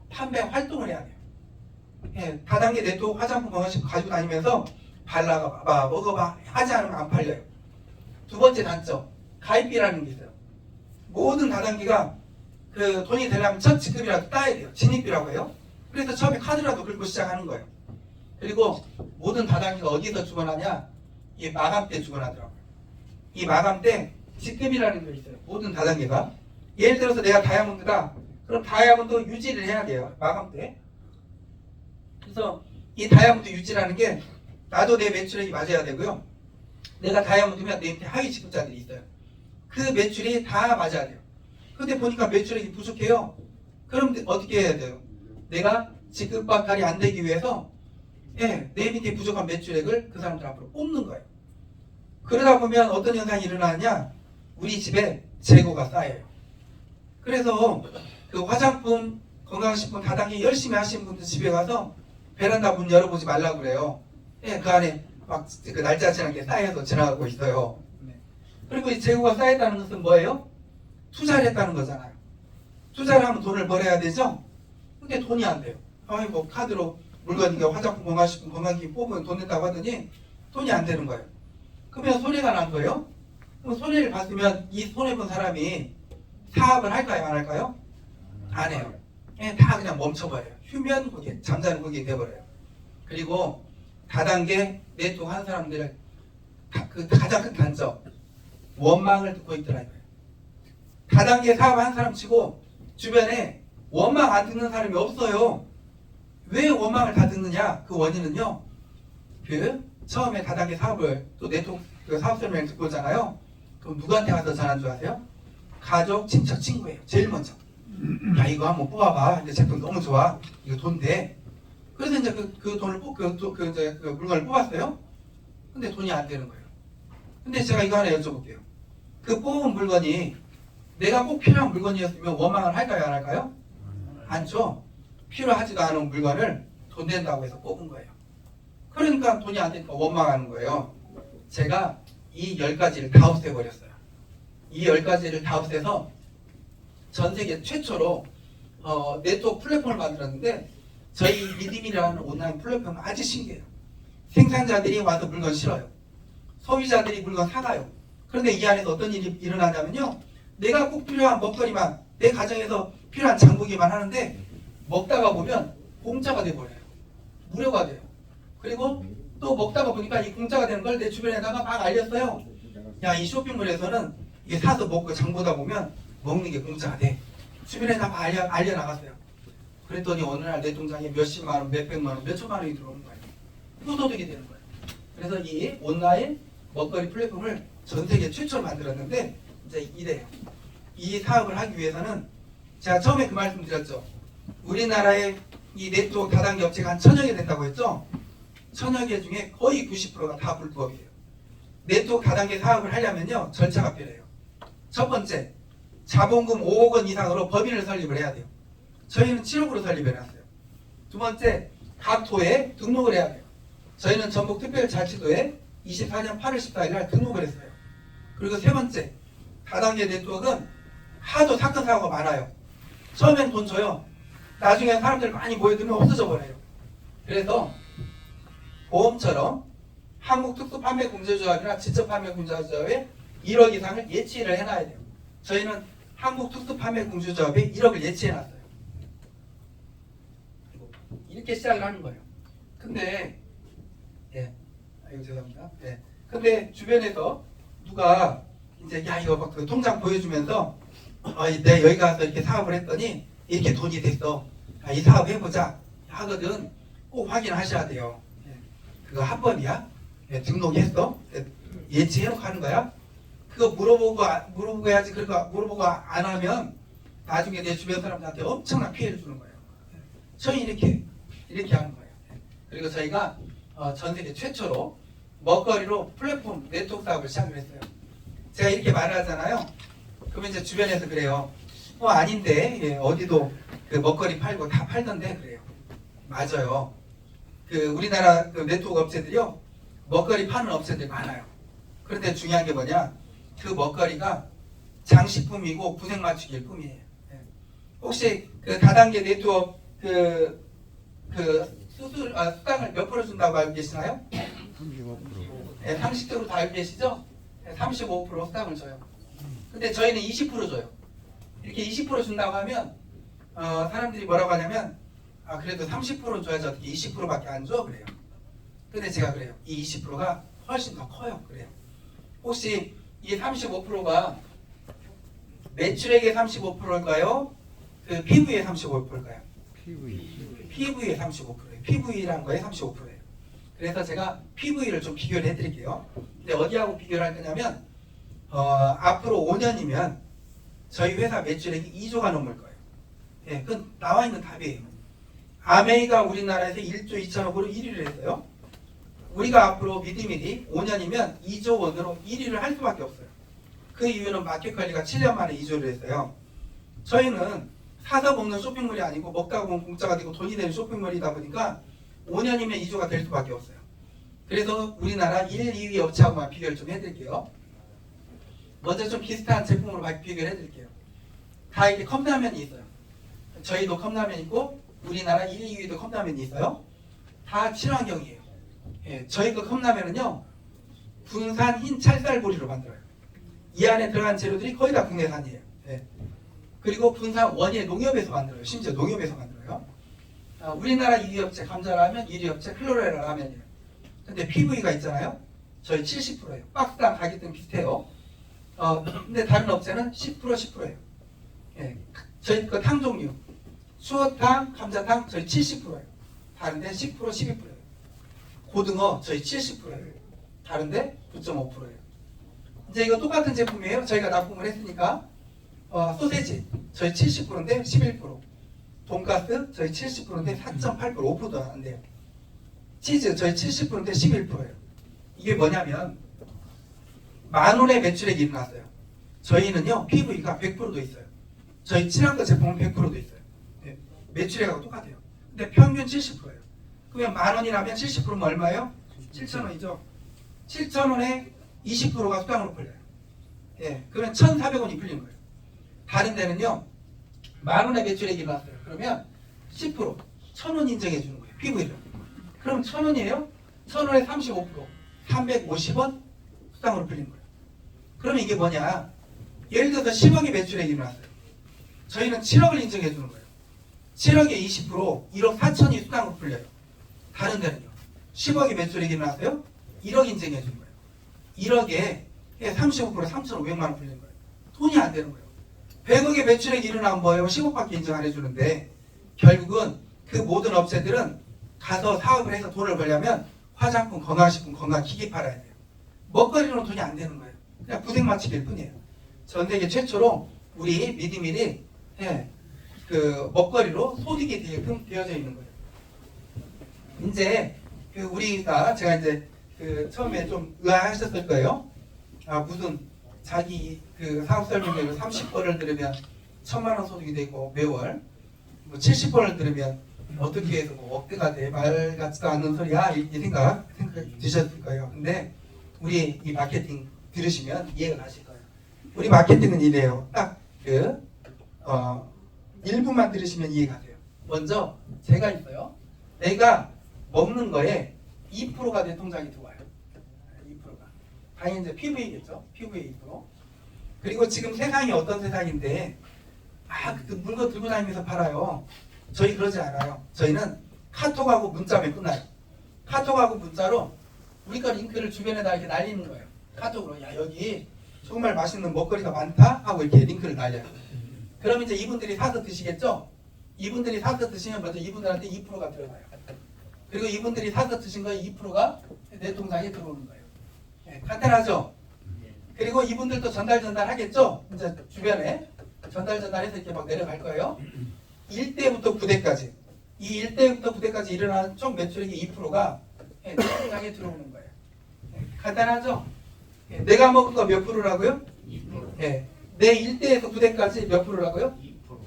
판매 활동을 해야 돼요. 예, 다단계 네트워크 화장품 건강식품 가지고 다니면서 발라봐, 먹어봐 하지 않으면 안 팔려요. 두 번째 단점, 가입비라는 게 있어요. 모든 다단계가 그 돈이 되려면 첫 지급이라도 따야 돼요. 진입비라고 해요. 그래서 처음에 카드라도 긁고 시작하는 거예요. 그리고 모든 다단계가 어디서 주관하냐? 이 마감 때 주관하더라고요. 이 마감 때 지급이라는 게 있어요. 모든 다단계가. 예를 들어서 내가 다이아몬드다. 그럼 다이아몬드 유지를 해야 돼요. 마감 때. 그래서 이 다이아몬드 유지라는 게 나도 내 매출액이 맞아야 되고요. 내가 다이아몬드면 내 밑에 하위 지급자들이 있어요. 그 매출이 다 맞아야 돼요. 근데 보니까 매출액이 부족해요. 그럼 어떻게 해야 돼요? 내가 지급박탈이 안 되기 위해서 내 밑에 부족한 매출액을 그 사람들 앞으로 뽑는 거예요. 그러다 보면 어떤 현상이 일어나냐? 우리 집에 재고가 쌓여요. 그래서 그 화장품, 건강식품 다단계 열심히 하시는 분들 집에 가서 베란다 문 열어보지 말라고 그래요. 그 안에 막 그 날짜 지난 게 쌓여서 지나가고 있어요. 그리고 이 재고가 쌓였다는 것은 뭐예요? 투자를 했다는 거잖아요. 투자를 하면 돈을 벌어야 되죠? 근데 돈이 안 돼요. 아이 뭐 카드로 물건 이게 화장품 건강식품 건강기기 뽑으면 돈 낸다고 하더니 돈이 안 되는 거예요. 그러면 손해가 난 거예요? 그럼 손해를 봤으면 이 손해본 사람이 사업을 할까요? 안 할까요? 안 해요. 다 그냥 멈춰버려요. 휴면 고객, 잠자는 고객이 돼버려요. 그리고 다단계 네트워크 하는 사람들 그 가장 큰 단점 원망을 듣고 있더라고요. 다단계 사업한 사람 치고 주변에 원망 안 듣는 사람이 없어요. 왜 원망을 다 듣느냐? 그 원인은요. 그 처음에 다단계 사업을 또 네트워크 그 사업 설명을 듣고 오잖아요. 그럼 누구한테 가서 전한 줄 아세요? 가족, 친척, 친구예요. 제일 먼저. 야 이거 한번 뽑아봐. 근데 제품 너무 좋아. 이거 돈 돼. 그래서 이제 그 돈을 그 물건을 뽑았어요. 근데 돈이 안 되는 거예요. 근데 제가 이거 하나 여쭤볼게요. 그 뽑은 물건이 내가 꼭 필요한 물건이었으면 원망을 할까요? 안 할까요? 않죠. 필요하지도 않은 물건을 돈 된다고 해서 뽑은 거예요. 그러니까 돈이 안 되니까 원망하는 거예요. 제가 이 10가지를 다 없애버렸어요. 이 10가지를 다 없애서 전 세계 최초로 네트워크 플랫폼을 만들었는데 저희 리듬이라는 온라인 플랫폼은 아주 신기해요. 생산자들이 와서 물건 실어요. 소비자들이 물건 사가요. 그런데 이 안에서 어떤 일이 일어나냐면요. 내가 꼭 필요한 먹거리만 내 가정에서 필요한 장보기만 하는데 먹다가 보면 공짜가 돼버려요. 무료가 돼요. 그리고 또 먹다가 보니까 이 공짜가 되는 걸 내 주변에다가 막 알렸어요. 야, 이 쇼핑몰에서는 이게 사서 먹고 장보다 보면 먹는 게 공짜가 돼. 주변에다 막 알려나갔어요. 그랬더니 어느 날 내 통장에 몇십만 원, 몇백만 원, 몇천만 원이 들어오는 거예요. 또 소득이 되는 거예요. 그래서 이 온라인 먹거리 플랫폼을 전 세계 최초로 만들었는데 이제 이래요. 이 사업을 하기 위해서는 제가 처음에 그 말씀 드렸죠. 우리나라의 이 네트워크 다단계 업체가 한 1000여 개 된다고 했죠. 1000여 개 중에 거의 90%가 다 불법이에요. 네트워크 다단계 사업을 하려면요. 절차가 필요해요. 첫 번째, 자본금 5억 원 이상으로 법인을 설립을 해야 돼요. 저희는 7억으로 설립해놨어요. 두 번째, 각 도에 등록을 해야 돼요. 저희는 전북특별자치도에 24년 8월 14일 날 등록을 했어요. 그리고 세 번째, 다단계 네트워크는 하도 사건 사고가 많아요. 처음엔 돈 줘요. 나중에 사람들 많이 모여들면 없어져 버려요. 그래서 보험처럼 한국특수판매공제조합이나 지적판매공제조합에 1억 이상을 예치를 해놔야 돼요. 저희는 한국특수판매공제조합에 1억을 예치해놨어요. 이렇게 시작을 하는 거예요. 근데 아이고 죄송합니다. 근데 주변에서 누가 이제 야 이거 막 그 통장 보여주면서 내가 여기 가서 이렇게 사업을 했더니 이렇게 돈이 됐어. 이 사업 해보자 하거든. 꼭 확인하셔야 돼요. 그거 합법이야? 등록했어? 예치해놓고 하는 거야? 그거 물어보고 해야지. 그러니까 물어보고 안 하면 나중에 내 주변 사람들한테 엄청난 피해를 주는 거예요. 저희 이렇게 하는 거예요. 그리고 저희가 전 세계 최초로 먹거리로 플랫폼 네트워크 사업을 시작을 했어요. 제가 이렇게 말을 하잖아요. 그러면 이제 주변에서 그래요. 아닌데 어디도 그 먹거리 팔고 다 팔던데 그래요. 맞아요. 그 우리나라 그 네트워크 업체들이요. 먹거리 파는 업체들이 많아요. 그런데 중요한 게 뭐냐? 그 먹거리가 장식품이고 구색 맞추기일 뿐이에요. 혹시 그 다단계 네트워크 수당을 몇 프로 준다고 알고 계시나요? 35%. 상식적으로 다 알고 계시죠? 35% 수당을 줘요. 근데 저희는 20% 줘요. 이렇게 20% 준다고 하면 사람들이 뭐라고 하냐면 그래도 30% 줘야지 어떻게 20%밖에 안 줘? 그래요. 근데 제가 그래요. 이 20%가 훨씬 더 커요. 그래요. 혹시 이 35%가 매출액의 35%일까요? 그 PV의 35%일까요? PV의 35%예요. PV라는 거에 35%예요. 그래서 제가 PV를 좀 비교를 해드릴게요. 근데 어디하고 비교를 할 거냐면 앞으로 5년이면 저희 회사 매출액이 2조가 넘을 거예요. 예, 그건 나와 있는 답이에요. 아메이가 우리나라에서 1조 2천억으로 1위를 했어요. 우리가 앞으로 미디밀이 5년이면 2조 원으로 1위를 할 수밖에 없어요. 그 이유는 마켓 관리가 7년 만에 2조를 했어요. 저희는 사서 먹는 쇼핑몰이 아니고 먹다가 보면 공짜가 되고 돈이 되는 쇼핑몰이다 보니까 5년이면 2조가 될 수밖에 없어요. 그래서 우리나라 1, 2위 업체하고만 비교를 좀 해드릴게요. 먼저 좀 비슷한 제품으로 비교를 해드릴게요. 다 이렇게 컵라면이 있어요. 저희도 컵라면 있고 우리나라 1, 2위도 컵라면이 있어요. 다 친환경이에요. 예, 저희 그 컵라면은요 군산 흰 찰쌀보리로 만들어요. 이 안에 들어간 재료들이 거의 다 국내산이에요. 예. 그리고 군산 원예 농협에서 만들어요. 심지어 농협에서 만들어요. 우리나라 2위 업체 감자라면 1위 업체 클로레라 라면이에요. 근데 PV가 있잖아요. 저희 70%예요. 박스당 가격대는 비슷해요. 근데 다른 업체는 10%예요. 예. 저희 그 탕 종류 수어탕, 감자탕 저희 70%예요. 다른데 10%, 12%예요. 고등어 저희 70%예요. 다른데 9.5%예요. 이제 이거 똑같은 제품이에요. 저희가 납품을 했으니까 소세지 저희 70%인데 11%, 돈가스 저희 70%인데 4.8%, 5%도 안 돼요. 치즈 저희 70%인데 11%예요. 이게 뭐냐면 10,000원의 매출액이 일어났어요. 저희는요 PV가 100%도 있어요. 저희 친환경 제품은 100%도 있어요. 네. 매출액하고 똑같아요. 근데 평균 70%예요. 그러면 10,000원이라면 70%면 얼마예요? 7,000원이죠. 7,000원에 20%가 수당으로 풀려요. 예, 그러면 1,400원이 풀리는 거예요. 다른 데는요 10,000원의 매출액이 일어났어요. 그러면 10%, 1,000원 인정해 주는 거예요. PV를. 그럼 1,000원이에요? 1,000원에 35%, 350원 수당으로 풀리는 거예요. 그러면 이게 뭐냐? 예를 들어서 10억의 매출액이 일어났어요. 저희는 7억을 인정해 주는 거예요. 7억에 20%, 1억 4천이 수당으로 풀려요. 다른 데는요. 10억의 매출액이 일어났어요. 1억 인정해 주는 거예요. 1억에 35% 3,500만 원 풀리는 거예요. 돈이 안 되는 거예요. 100억의 매출액이 일어나면 뭐예요? 10억밖에 인정 안 해주는데 결국은 그 모든 업체들은 가서 사업을 해서 돈을 벌려면 화장품, 건강식품, 건강기기 팔아야 돼요. 먹거리로는 돈이 안 되는 거예요. 그냥 구색 맞추기일 뿐이에요. 전 세계 최초로 우리 미디밀이 그 먹거리로 소득이 되어져 있는 거예요. 이제 그 우리가 제가 이제 그 처음에 좀 의아하셨을 거예요. 무슨 자기 그 사업 설명회를 30번을 들으면 1,000만 원 소득이 되고 매월 뭐 70번을 들으면 어떻게 해서 뭐 억대가 돼 말 같지도 않는 소리야 이 생각 드셨을 거예요. 근데 우리 이 마케팅 들으시면 이해가 가실 거예요. 우리 마케팅은 이래요. 딱 그 1분만 들으시면 이해가 돼요. 먼저 제가 있어요. 내가 먹는 거에 2%가 내 통장에 들어와요. 2%가. 당연히 이제 PV겠죠. PV의 2%. 그리고 지금 세상이 어떤 세상인데 그 물건 들고 다니면서 팔아요. 저희 그러지 않아요. 저희는 카톡하고 문자면 끝나요. 카톡하고 문자로 우리가 링크를 주변에다 이렇게 날리는 거예요. 카톡으로 야 여기 정말 맛있는 먹거리가 많다 하고 이렇게 링크를 날려요. 그럼 이제 이분들이 사서 드시겠죠? 이분들이 사서 드시면 먼저 이분들한테 2%가 들어가요. 그리고 이분들이 사서 드신 거의 2%가 내 통장에 들어오는 거예요. 예, 간단하죠? 그리고 이분들도 전달하겠죠? 이제 주변에 전달해서 이렇게 막 내려갈 거예요. 1대부터 9대까지. 이 1대부터 9대까지 일어나는 총 매출액의 2%가 내 통장에 들어오는 거예요. 예, 간단하죠? 예, 내가 먹은 거 몇 프로라고요? 2%. 예, 내 1대에서 9대까지 몇 프로라고요?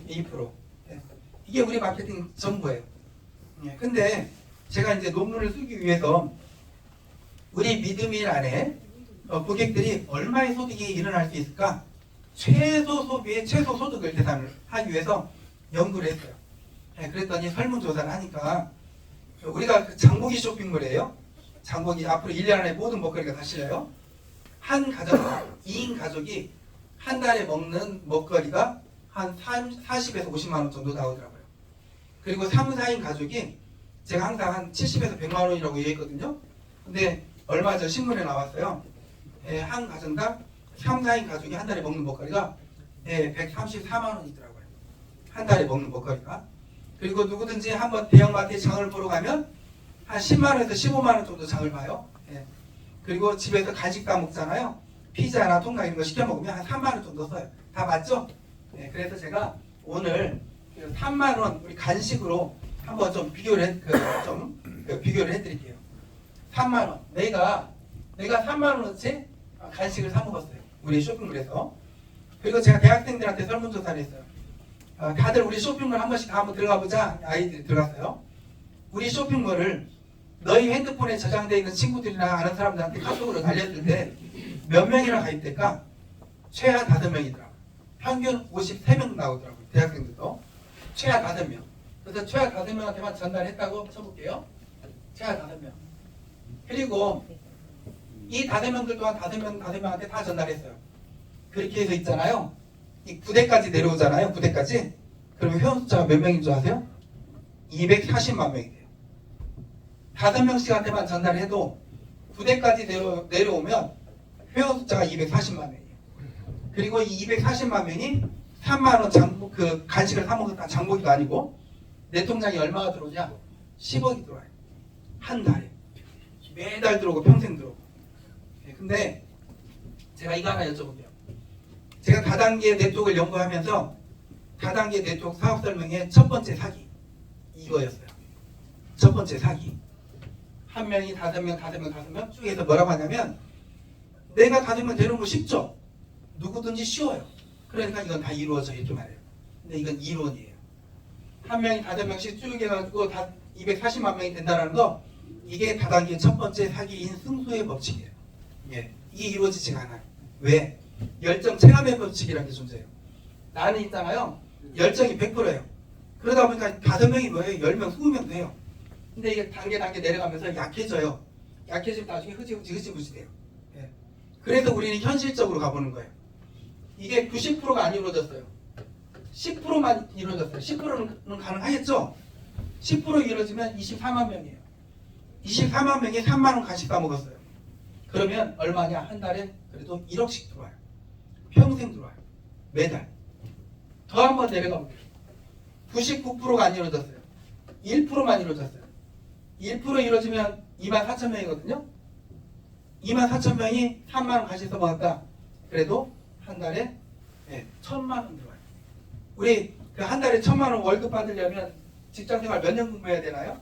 2%. 예, 이게 우리 마케팅 전부예요. 예, 근데 제가 이제 논문을 쓰기 위해서 우리 믿음일 안에 고객들이 얼마의 소득이 일어날 수 있을까? 최소 소비의 최소 소득을 계산을 하기 위해서 연구를 했어요. 예, 그랬더니 설문조사를 하니까 우리가 그 장보기 쇼핑몰이에요. 장보기 앞으로 1년 안에 모든 먹거리가 다 실려요. 한 가정, 2인 가족이 한 달에 먹는 먹거리가 한 40에서 50만 원 정도 나오더라고요. 그리고 3, 4인 가족이 제가 항상 한 70에서 100만 원이라고 얘기했거든요. 근데 얼마 전 신문에 나왔어요. 예, 한 가정당 3, 4인 가족이 한 달에 먹는 먹거리가 134만 원이더라고요. 한 달에 먹는 먹거리가. 그리고 누구든지 한번 대형마트에 장을 보러 가면 한 10만 원에서 15만 원 정도 장을 봐요. 예. 그리고 집에서 간식 다 먹잖아요. 피자나 통닭 이런 거 시켜 먹으면 한 3만 원 정도 써요. 다 맞죠? 예, 그래서 제가 오늘 3만 원 우리 간식으로 한번 좀 비교를 비교를 해드릴게요. 3만 원. 내가 3만 원어치 간식을 사 먹었어요. 우리 쇼핑몰에서. 그리고 제가 대학생들한테 설문조사를 했어요. 다들 우리 쇼핑몰 한 번씩 다 한번 들어가 보자. 아이들이 들어갔어요. 우리 쇼핑몰을 너희 핸드폰에 저장되어 있는 친구들이나 아는 사람들한테 카톡으로 날렸을 때 몇 명이나 가입될까? 최하 5명이더라고요. 평균 53명 나오더라고요. 대학생들도. 최하 5명. 그래서 최하 5명한테만 전달했다고 쳐볼게요. 최하 5명. 그리고 이 5명들 또한 5명한테 다 전달했어요. 그렇게 해서 있잖아요. 이 9대까지 내려오잖아요. 9대까지. 그러면 회원 숫자가 몇 명인 줄 아세요? 240만 명이 돼요. 5명씩한테만 전달해도 9대까지 내려오면 회원 숫자가 240만 명이에요. 그리고 이 240만 명이 3만 원 간식을 사 먹었다 장보기도 아니고 내 통장에 얼마가 들어오냐? 10억이 들어와요. 한 달에. 매달 들어오고 평생 들어오고. 근데 제가 이거 하나 여쭤볼게요. 제가 다단계 네트워크를 연구하면서 다단계 네트워크 사업 설명의 첫 번째 사기 이거였어요. 첫 번째 사기. 한 명이 5명 쭉 해서 뭐라고 하냐면 내가 5명 데려온 거 쉽죠? 누구든지 쉬워요. 그러니까 이건 다 이루어져 이렇게 말해요. 근데 이건 이론이에요. 한 명이 5명씩 쭉 해가지고 다 240만 명이 된다는 거 이게 다단계 첫 번째 사기인 승수의 법칙이에요. 예, 이게 이루어지지가 않아요. 왜? 열정 체감의 법칙이라는 게 존재해요. 나는 있잖아요. 열정이 100%예요. 그러다 보니까 5명이 뭐예요? 10명, 20명 돼요. 근데 이게 단계 내려가면서 약해져요. 약해지면 나중에 흐지부지 돼요. 예. 그래서 우리는 현실적으로 가보는 거예요. 이게 90%가 안 이루어졌어요. 10%만 이루어졌어요. 10%는 가능하겠죠? 10% 이루어지면 24만 명이에요. 24만 명이 3만 원 간식 다 먹었어요. 그러면 얼마냐? 한 달에 그래도 1억씩 들어와요. 평생 들어와요. 매달. 더 한번 내려가 볼게요. 99%가 안 이루어졌어요. 1%만 이루어졌어요. 1% 이루어지면 24,000명이거든요. 24,000명이 3만 원 간식 사 먹었다. 그래도 한 달에 1,000만 원 들어와요. 우리 그 한 달에 1,000만 원 월급 받으려면 직장생활 몇 년 근무해야 되나요?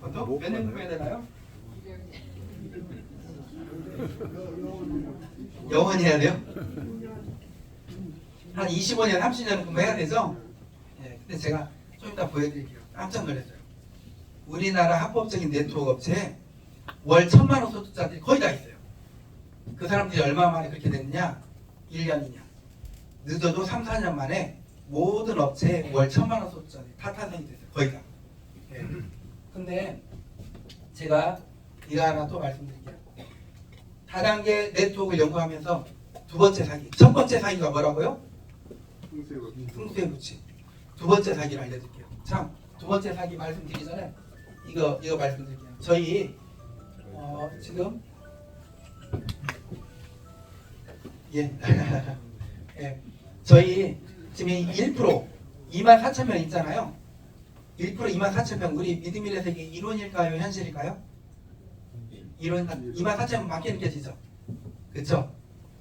보통 몇 년 근무해야 되나요? 영원히 해야 돼요? 한 25년, 30년 근무해야 되죠? 예, 근데 제가 좀 이따 보여드릴게요. 깜짝 놀랐어요. 우리나라 합법적인 네트워크 업체에 월 1,000만 원 소득자들이 거의 다 있어요. 그 사람들이 얼마 만에 그렇게 됐느냐? 1년, 2년. 늦어도 3, 4년 만에 모든 업체에 월 1,000만 원 소득자들이 다 탄생이 됐어요. 거의 다. 예. 근데 제가 이거 하나 또 말씀드릴게요. 다단계 네트워크를 연구하면서 두 번째 사기. 첫 번째 사기가 뭐라고요? 풍수의 법칙. 두 번째 사기를 알려드릴게요. 참, 두 번째 사기 말씀드리기 전에 이거 말씀드릴게요. 저희 지금 예, 예, 저희 지금 1% 24,000명 있잖아요. 1% 24,000명 우리 믿음의 세계 이론일까요? 현실일까요? 이론 24,000명 밖에 느껴지죠? 그렇죠?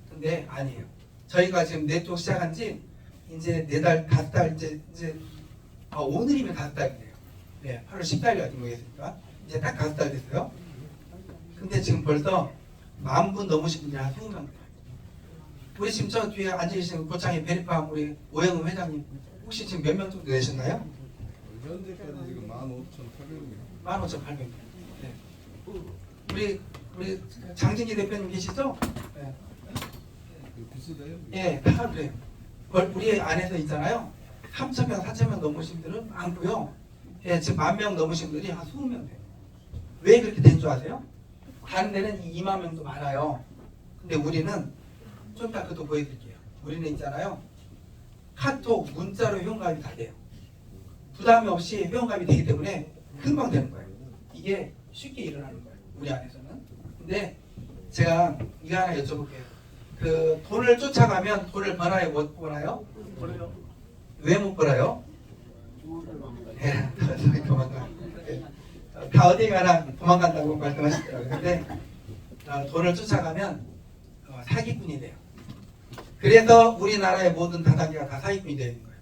근데 아니에요. 저희가 지금 네트워크 시작한 지 이제 4달, 5달 이제 오늘이면 5달이네요. 네, 8월 14일이 어디 모르겠으니까 이제 딱 5달 됐어요. 근데 지금 벌써 10,000분 넘으신 분이 한 20명 돼요. 우리 지금 저 뒤에 앉으시는 고창의 베리팜 우리 오영훈 회장님 혹시 지금 몇 명 정도 되셨나요? 현재까지 지금 15,800명. 15,800명. 네. 우리 장진기 대표님 계시죠? 네. 비슷해요? 예, 다 그래요. 우리 안에서 있잖아요. 3,000명, 4,000명 넘으신 분들은 많고요. 예, 지금 10,000명 넘으신 분들이 한 20명 돼요. 왜 그렇게 된 줄 아세요? 다른 데는 2만 명도 많아요. 근데 우리는 좀 이따 그것도 보여드릴게요. 우리는 있잖아요. 카톡, 문자로 회원가입이 다 돼요. 부담이 없이 회원가입이 되기 때문에 금방 되는 거예요. 이게 쉽게 일어나는 거예요. 우리 안에서는. 근데 제가 이거 하나 여쭤볼게요. 그 돈을 쫓아가면 돈을 벌어요? 못 벌어요? 벌어요. 왜 못 벌어요? 예, 도망가. 다 어디 가나 도망간다고 말씀하시더라고요. 근데 돈을 쫓아가면 사기꾼이 돼요. 그래서 우리나라의 모든 다단계가 다 사기꾼이 되는 거예요.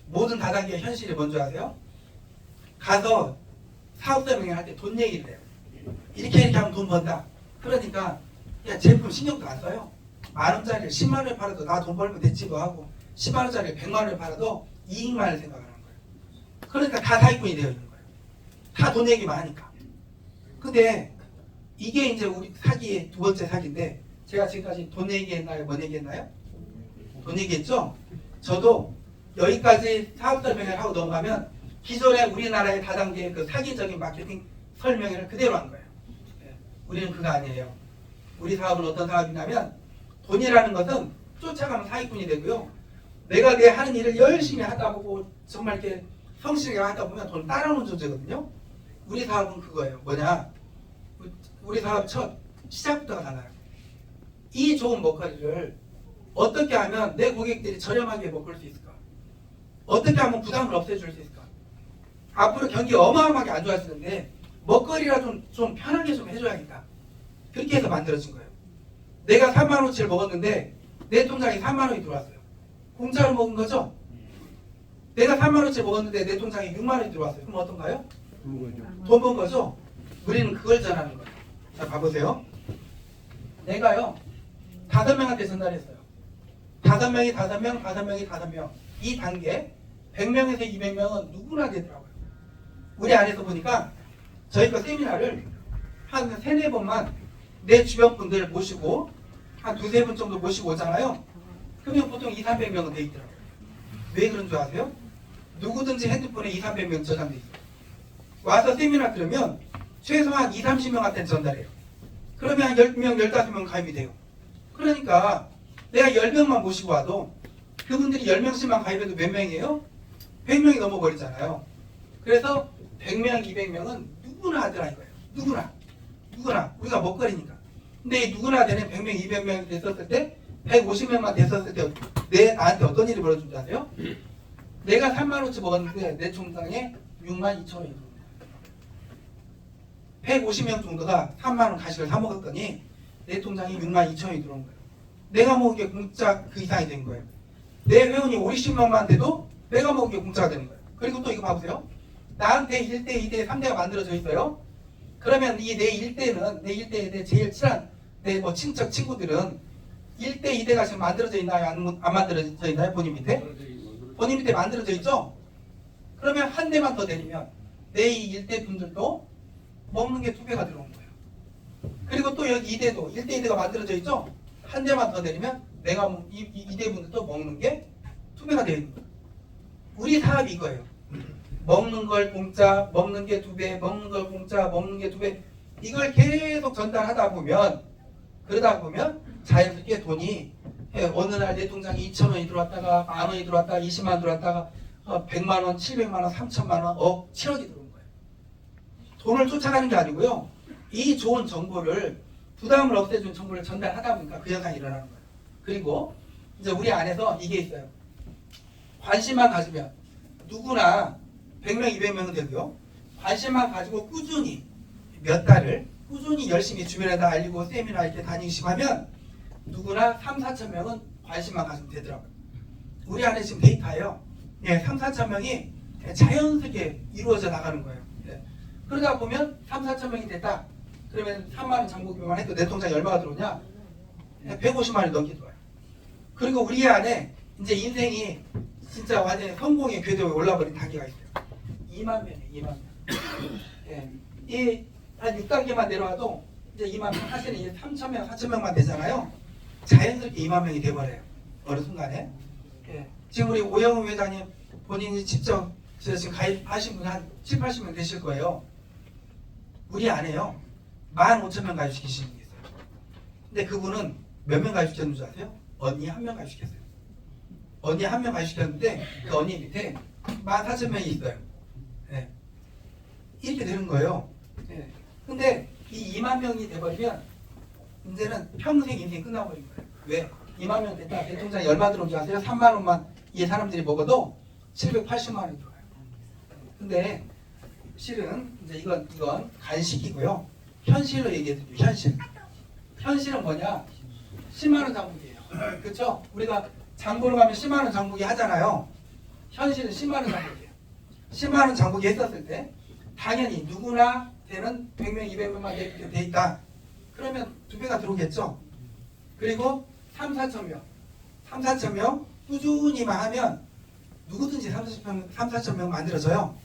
모든 다단계의 현실이 뭔지 아세요? 가서 사업자 명령할 때 돈 얘기를 해요. 이렇게 하면 돈 번다. 그러니까 야, 제품 신경도 안 써요. 10,000원짜리를 10만 원에 팔아도 나 돈 벌면 됐지 뭐 하고 10만 원짜리를 100만 원에 팔아도 이익만을 생각하는 거예요. 그러니까 다 사기꾼이 되어 있는 거예요. 다 돈 얘기만 하니까. 근데 이게 이제 우리 사기의 두 번째 사기인데 제가 지금까지 돈 얘기했나요? 뭔 얘기했나요? 돈 얘기했죠? 저도 여기까지 사업자 명령을 하고 넘어가면 기존의 우리나라의 다단계의 그 사기적인 마케팅 설명회를 그대로 한 거예요. 우리는 그거 아니에요. 우리 사업은 어떤 사업이냐면 돈이라는 것은 쫓아가면 사기꾼이 되고요. 내가 내 하는 일을 열심히 하다 보고 정말 이렇게 성실하게 하다 보면 돈 따라오는 존재거든요. 우리 사업은 그거예요. 뭐냐? 우리 사업 첫 시작부터가 달라요. 이 좋은 먹거리를 어떻게 하면 내 고객들이 저렴하게 먹을 수 있을까? 어떻게 하면 부담을 없애줄 수 있을까? 앞으로 경기 어마어마하게 안 좋아지는데 먹거리라도 좀 편하게 좀 해줘야겠다. 그렇게 해서 만들어진 거예요. 내가 3만 원치를 먹었는데 내 통장에 3만 원이 들어왔어요. 공짜로 먹은 거죠? 내가 3만 원치 먹었는데 내 통장에 6만 원이 들어왔어요. 그럼 어떤가요? 돈 번 거죠? 우리는 그걸 전하는 거예요. 자, 봐보세요. 내가요 5명한테 전달했어요. 5명이 5명, 5명이 5명. 이 단계 100명에서 200명은 누구나 되더라고요. 우리 안에서 보니까 저희 거 세미나를 한 3-4번만 내 주변 분들 모시고 한 2-3분 정도 모시고 오잖아요. 그러면 보통 200-300명은 돼 있더라고요. 왜 그런 줄 아세요? 누구든지 핸드폰에 200-300명 저장돼 있어요. 와서 세미나 들으면 최소한 20-30명한테는 전달해요. 그러면 한 10명, 15명 가입이 돼요. 그러니까 내가 10명만 모시고 와도 그분들이 10명씩만 가입해도 몇 명이에요? 100명이 넘어버리잖아요. 그래서 100명, 200명은 누구나 하더라 이거예요. 누구나. 우리가 먹거리니까. 근데 이 누구나 되는 100명, 200명이 됐었을 때 150명만 됐었을 때 나한테 어떤 일이 벌어진 줄 아세요? 내가 3만 원치 먹었는데 내 통장에 6만 2천 원이 들어온 거예요. 150명 정도가 3만 원 가식을 사 먹었더니 내 통장에 6만 2천 원이 들어온 거예요. 내가 먹은 게 공짜 그 이상이 된 거예요. 내 회원이 50명만 돼도 내가 먹은 게 공짜가 되는 거예요. 그리고 또 이거 봐보세요. 나한테 1대, 2대, 3대가 만들어져 있어요. 그러면 이 내 1대는 내 1대에 내 제일 친한 내 뭐 친척 친구들은 1대, 2대가 지금 만들어져 있나요? 안 만들어져 있나요? 본인 밑에? 본인 밑에 만들어져 있죠? 그러면 한 대만 더 내리면 내 이 1대 분들도 먹는 게 2배가 들어온 거예요. 그리고 또 여기 2대도 1대, 2대가 만들어져 있죠? 한 대만 더 내리면 내가 이 2대 분들도 먹는 게 2배가 되어 있는 거예요. 우리 사업이 이거예요. 먹는 걸 공짜, 먹는 게 2배, 먹는 걸 공짜, 먹는 게 2배. 이걸 계속 전달하다 보면 그러다 보면 자연스럽게 돈이 어느 날 내 통장에 2천 원이 들어왔다가 만 원이 들어왔다가 20만 원 들어왔다가 100만 원, 700만 원, 3천만 원, 7억이 들어온 거예요. 돈을 쫓아가는 게 아니고요. 이 좋은 정보를 부담을 없애준 정보를 전달하다 보니까 그 현상이 일어나는 거예요. 그리고 이제 우리 안에서 이게 있어요. 관심만 가지면 누구나 100명, 200명은 되고요. 관심만 가지고 꾸준히 몇 달을 꾸준히 열심히 주변에다 알리고 세미나 이렇게 다니시고 하면 누구나 3, 4천 명은 관심만 가지면 되더라고요. 우리 안에 지금 데이터예요. 예, 3, 4천 명이 자연스럽게 이루어져 나가는 거예요. 예. 그러다 보면 3, 4천 명이 됐다. 그러면 3만 원 장부비만 해도 내 통장에 얼마가 들어오냐? 150만 원이 넘게 들어와요. 그리고 우리 안에 이제 인생이 진짜 완전히 성공의 궤도에 올라버린 단계가 있어요. 2만 명이에요. 2만 명. 예. 이 한 6단계만 내려와도 이제 2만 명. 사실은 이제 3천 명, 4천 명만 되잖아요. 자연스럽게 2만 명이 돼버려요. 어느 순간에. 예. 지금 우리 오영훈 회장님 본인이 직접 지금 가입하신 분 한 7, 80명 되실 거예요. 우리 안에요. 15,000명 가입시키시는 게 있어요. 근데 그분은 몇 명 가입시켰는 줄 아세요? 언니 한 명 가입시켰어요. 언니 한 명 가입시켰는데 그 언니 밑에 14,000명이 있어요. 예. 이렇게 되는 거예요. 예. 근데 이 2만 명이 돼버리면 이제는 평생 인생이 끝나버린 거예요. 왜? 2만 명 됐다. 내 통장에 얼마 들어온 줄 아세요? 3만 원만 이 사람들이 먹어도 780만 원이 들어와요. 근데 실은 이제 이건 간식이고요. 현실로 얘기해드릴게요. 현실은 뭐냐? 10만 원 장부기예요. 그렇죠? 우리가 장보러 가면 10만 원 장부기 하잖아요. 현실은 10만 원 장부기예요. 10만 원 장부기 했었을 때 당연히 누구나 되는 100명, 200명만 돼 있다. 그러면 2배가 들어오겠죠. 그리고 3, 4천 명. 3, 4천 명 꾸준히만 하면 누구든지 3, 4천 명 만들어져요.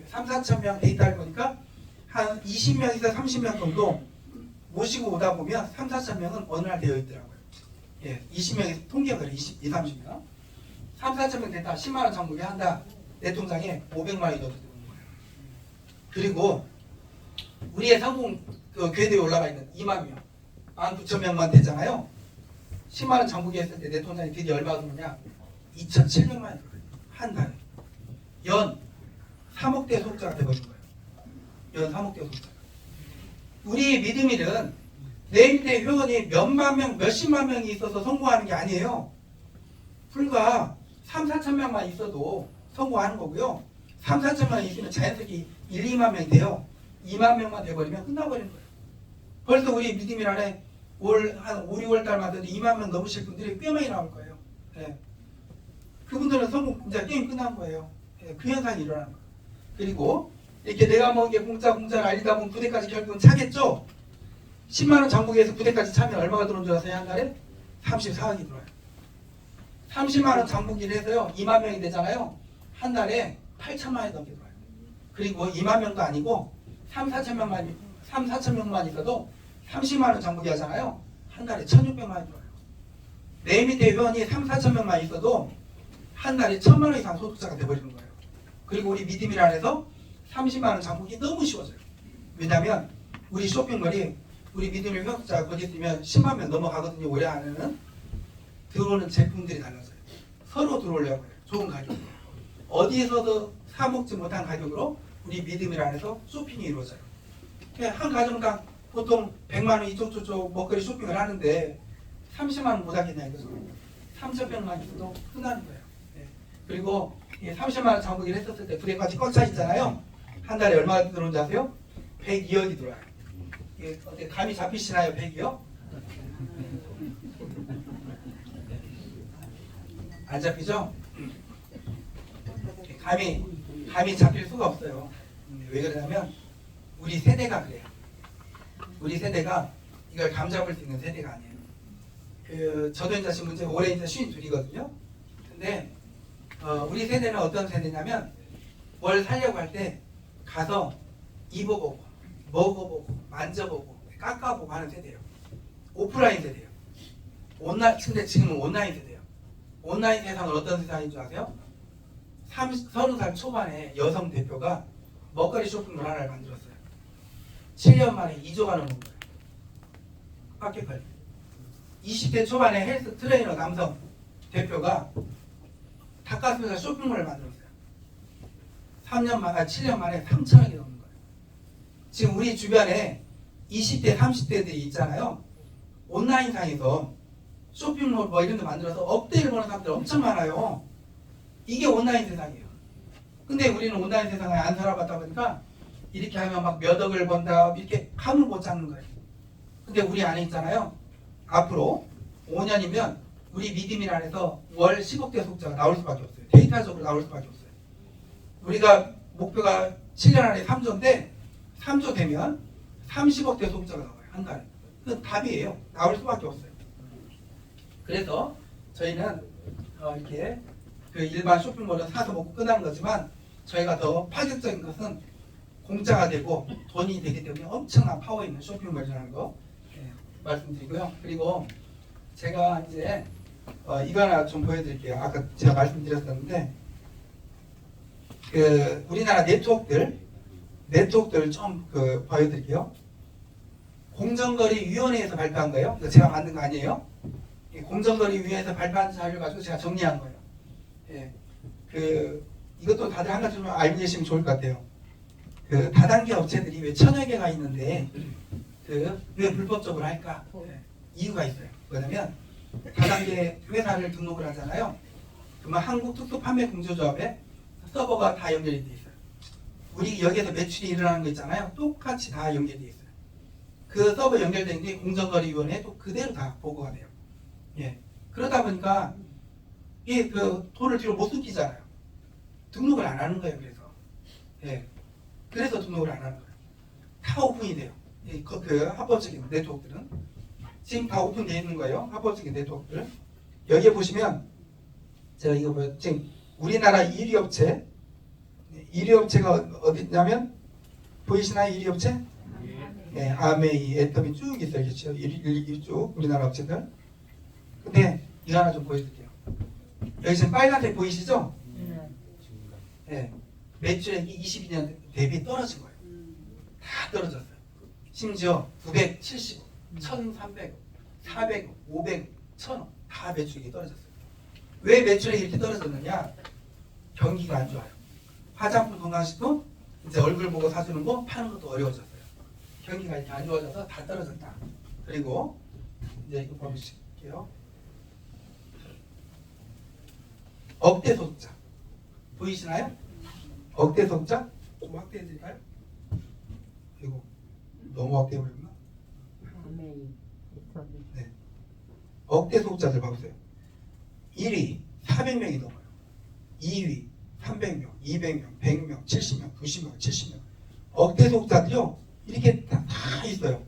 3, 4천 명 데이터를 보니까 한 20명에서 30명 정도 모시고 오다 보면 3, 4천 명은 어느 날 되어 있더라고요. 예, 20명에서 통계가 그래. 20, 30명. 3, 4천 명 됐다. 10만 원 장부기 한다. 내 통장에 500만 원이 더 들어오는 거예요. 그리고 우리의 성공 그 궤도에 올라가 있는 2만 명, 19,000명만 되잖아요. 10만 원 장부기 했을 때 내 통장에 드디어 얼마가 들어오냐? 2,700만 원이 들어요. 한 달에. 연 3억대 소득자가 되버린 거예요. 연 3억대 소득자. 우리 믿음일은 내 밑에 회원이 몇만 명, 몇십만 명이 있어서 성공하는 게 아니에요. 불과 3, 4천 명만 있어도 성공하는 거고요. 3, 4천 명이 있으면 자연스럽게 1, 2만 명이 돼요. 2만 명만 돼버리면 끝나버리는 거예요. 벌써 우리 믿음일 안에 한 5, 6월 달만 돼도 2만 명 넘으실 분들이 꽤 많이 나올 거예요. 예. 그분들은 성공, 이제 게임 끝난 거예요. 예. 그 현상이 일어나는 거예요. 그리고 이렇게 내가 먹은 게 공짜를 알리다 보면 부대까지 결국은 차겠죠? 10만 원 장부기에서 부대까지 차면 얼마가 들어온 줄 아세요? 한 달에? 34억이 들어와요. 30만 원 장부기를 해서요. 2만 명이 되잖아요. 한 달에 8천만 원이 넘게 들어와요. 그리고 2만 명도 아니고 3, 4천 명만 있어도 30만 원 장부기 하잖아요. 한 달에 1,600만 원이 들어와요. 내 밑에 회원이 3, 4천 명만 있어도 한 달에 1,000만 원 이상 소득자가 돼버리는 거예요. 그리고 우리 믿음일 안에서 30만 원 장부기 너무 쉬워져요. 왜냐하면 우리 쇼핑몰이 우리 믿음일 회원자가 거기 있으면 10만 명 넘어가거든요. 올해 안에는. 들어오는 제품들이 달라져요. 서로 들어오려고 해요. 좋은 가격. 어디에서도 사 먹지 못한 가격으로 우리 믿음일 안에서 쇼핑이 이루어져요. 한 가정당 보통 100만 원 이쪽 저쪽 먹거리 쇼핑을 하는데 30만 원 못 하겠냐 이거죠. 3,100만 있어도 끝나는 거예요. 네. 그리고 30만 원 장부기를 했었을 때 부대까지 꽉 차 있잖아요. 한 달에 얼마 들어오는지 아세요? 102억이 들어와요. 이게 어때 감이 잡히시나요? 102억? 안 잡히죠? 감이 잡힐 수가 없어요. 왜 그러냐면 우리 세대가 그래요. 우리 세대가 이걸 감 잡을 수 있는 세대가 아니에요. 저도 이제 지금 올해 이제 52이거든요. 근데 우리 세대는 어떤 세대냐면 뭘 사려고 할 때 가서 입어보고 먹어보고 만져보고 깎아보고 하는 세대예요. 오프라인 세대예요. 근데 지금은 온라인 세대예요. 온라인 세상은 어떤 세상인 줄 아세요? 30살 초반에 여성 대표가 먹거리 쇼핑몰 하나를 만들었어요. 7년 만에 2조가 넘은 거예요. 깎여가지고 20대 초반에 헬스 트레이너 남성 대표가 닭가슴살 쇼핑몰을 만들었어요. 7년 만에 3천억이 넘는 거예요. 지금 우리 주변에 20대, 30대들이 있잖아요. 온라인상에서 쇼핑몰 뭐 이런 데 만들어서 억대를 버는 사람들 엄청 많아요. 이게 온라인 세상이에요. 근데 우리는 온라인 세상에 안 살아봤다 보니까 이렇게 하면 막 몇 억을 번다 이렇게 감을 못 잡는 거예요. 근데 우리 안에 있잖아요. 앞으로 5년이면 우리 믿음인 안에서 월 10억대 속자가 나올 수밖에 없어요. 데이터적으로 나올 수밖에 없어요. 우리가 목표가 7년 안에 3조인데 3조 되면 30억대 속자가 나와요. 한 달에. 그건 답이에요. 나올 수밖에 없어요. 그래서 저희는 이렇게 그 일반 쇼핑몰은 사서 먹고 끝나는 거지만 저희가 더 파격적인 것은 공짜가 되고 돈이 되기 때문에 엄청난 파워 있는 쇼핑몰이라는 거 말씀드리고요. 그리고 제가 이제 이거 하나 좀 보여드릴게요. 아까 제가 말씀드렸었는데 그 우리나라 네트워크들 좀 보여드릴게요. 공정거래위원회에서 발표한 거예요. 이거 제가 만든 거 아니에요. 공정거래위원회에서 발표한 자료를 가지고 제가 정리한 거예요. 예, 이것도 다들 한 가지만 알고 계시면 좋을 것 같아요. 그 다단계 업체들이 왜 1000여 개가 있는데 왜 불법적으로 할까? 이유가 있어요. 뭐냐면 다단계 회사를 등록을 하잖아요. 그러면 한국특수판매공조조합에 서버가 다 연결이 돼 있어요. 우리 여기에서 매출이 일어나는 거 있잖아요. 똑같이 다 연결돼 있어요. 그 서버 연결된 게 공정거래위원회에 또 그대로 다 보고가 돼요. 예. 그러다 보니까 이게 그 돈을 뒤로 못 숨기잖아요. 등록을 안 하는 거예요. 그래서 그래서 등록을 안 하는 거예요. 다 오픈이 돼요. 그 합법적인 네트워크들은 지금 다 오픈되어 있는 거예요. 합법적인 네트워크들. 여기에 보시면 제가 이거 지금 우리나라 1위 업체가 어디 있냐면 보이시나요? 1위 업체? 네, 아메이, 애터미 쭉 있어요. 그렇죠? 1위 쭉 우리나라 업체들. 근데 이거 하나 좀 보여드릴게요. 여기 지금 빨간색 보이시죠? 네. 매출액이 22년 대비 떨어진 거예요. 다 떨어졌어요. 심지어 970억, 1300억, 400억, 500억, 1000억 다 매출액이 떨어졌어요. 왜 매출액이 이렇게 떨어졌느냐? 경기가 안 좋아요. 화장품, 건강식품 이제 얼굴 보고 사주는 거 파는 것도 어려워졌어요. 경기가 이렇게 안 좋아져서 다 떨어졌다. 그리고 이제 이거 보실게요. 억대 소득자 보이시나요? 억대 소득자 좀 확대해 드릴까요? 이거 너무 확대해 버렸나? 네. 억대 소득자들 봐보세요. 1위 400명이 넘어요. 2위 300명, 200명, 100명, 70명, 90명, 70명. 억대 소득자들이요 이렇게 다 있어요.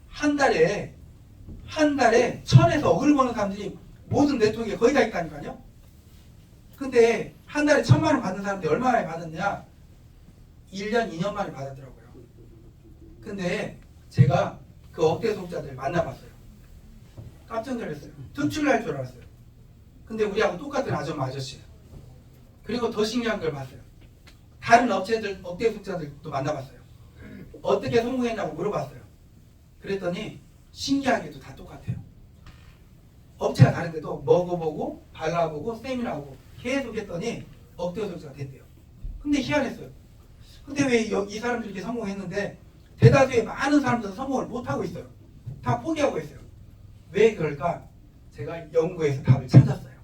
한 달에 1000에서 억을 버는 사람들이 모든 네트워크에 거의 다 있다니까요. 근데 한 달에 1000만 원 받는 사람들이 얼마나 받았냐? 1년, 2년 만에 받았더라고요. 근데 제가 그 억대 소득자들 만나봤어요. 깜짝 놀랐어요. 특출날 줄 알았어요. 근데 우리하고 똑같은 아저씨예요. 그리고 더 신기한 걸 봤어요. 다른 업체들, 억대 소득자들도 만나봤어요. 어떻게 성공했냐고 물어봤어요. 그랬더니 신기하게도 다 똑같아요. 업체가 다른데도 먹어보고 발라보고 세미나하고 계속 했더니 억대 소득자가 됐대요. 근데 희한했어요. 근데 왜 이 사람들이 이렇게 성공했는데 대다수의 많은 사람들은 성공을 못하고 있어요. 다 포기하고 있어요. 왜 그럴까? 제가 연구해서 답을 찾았어요.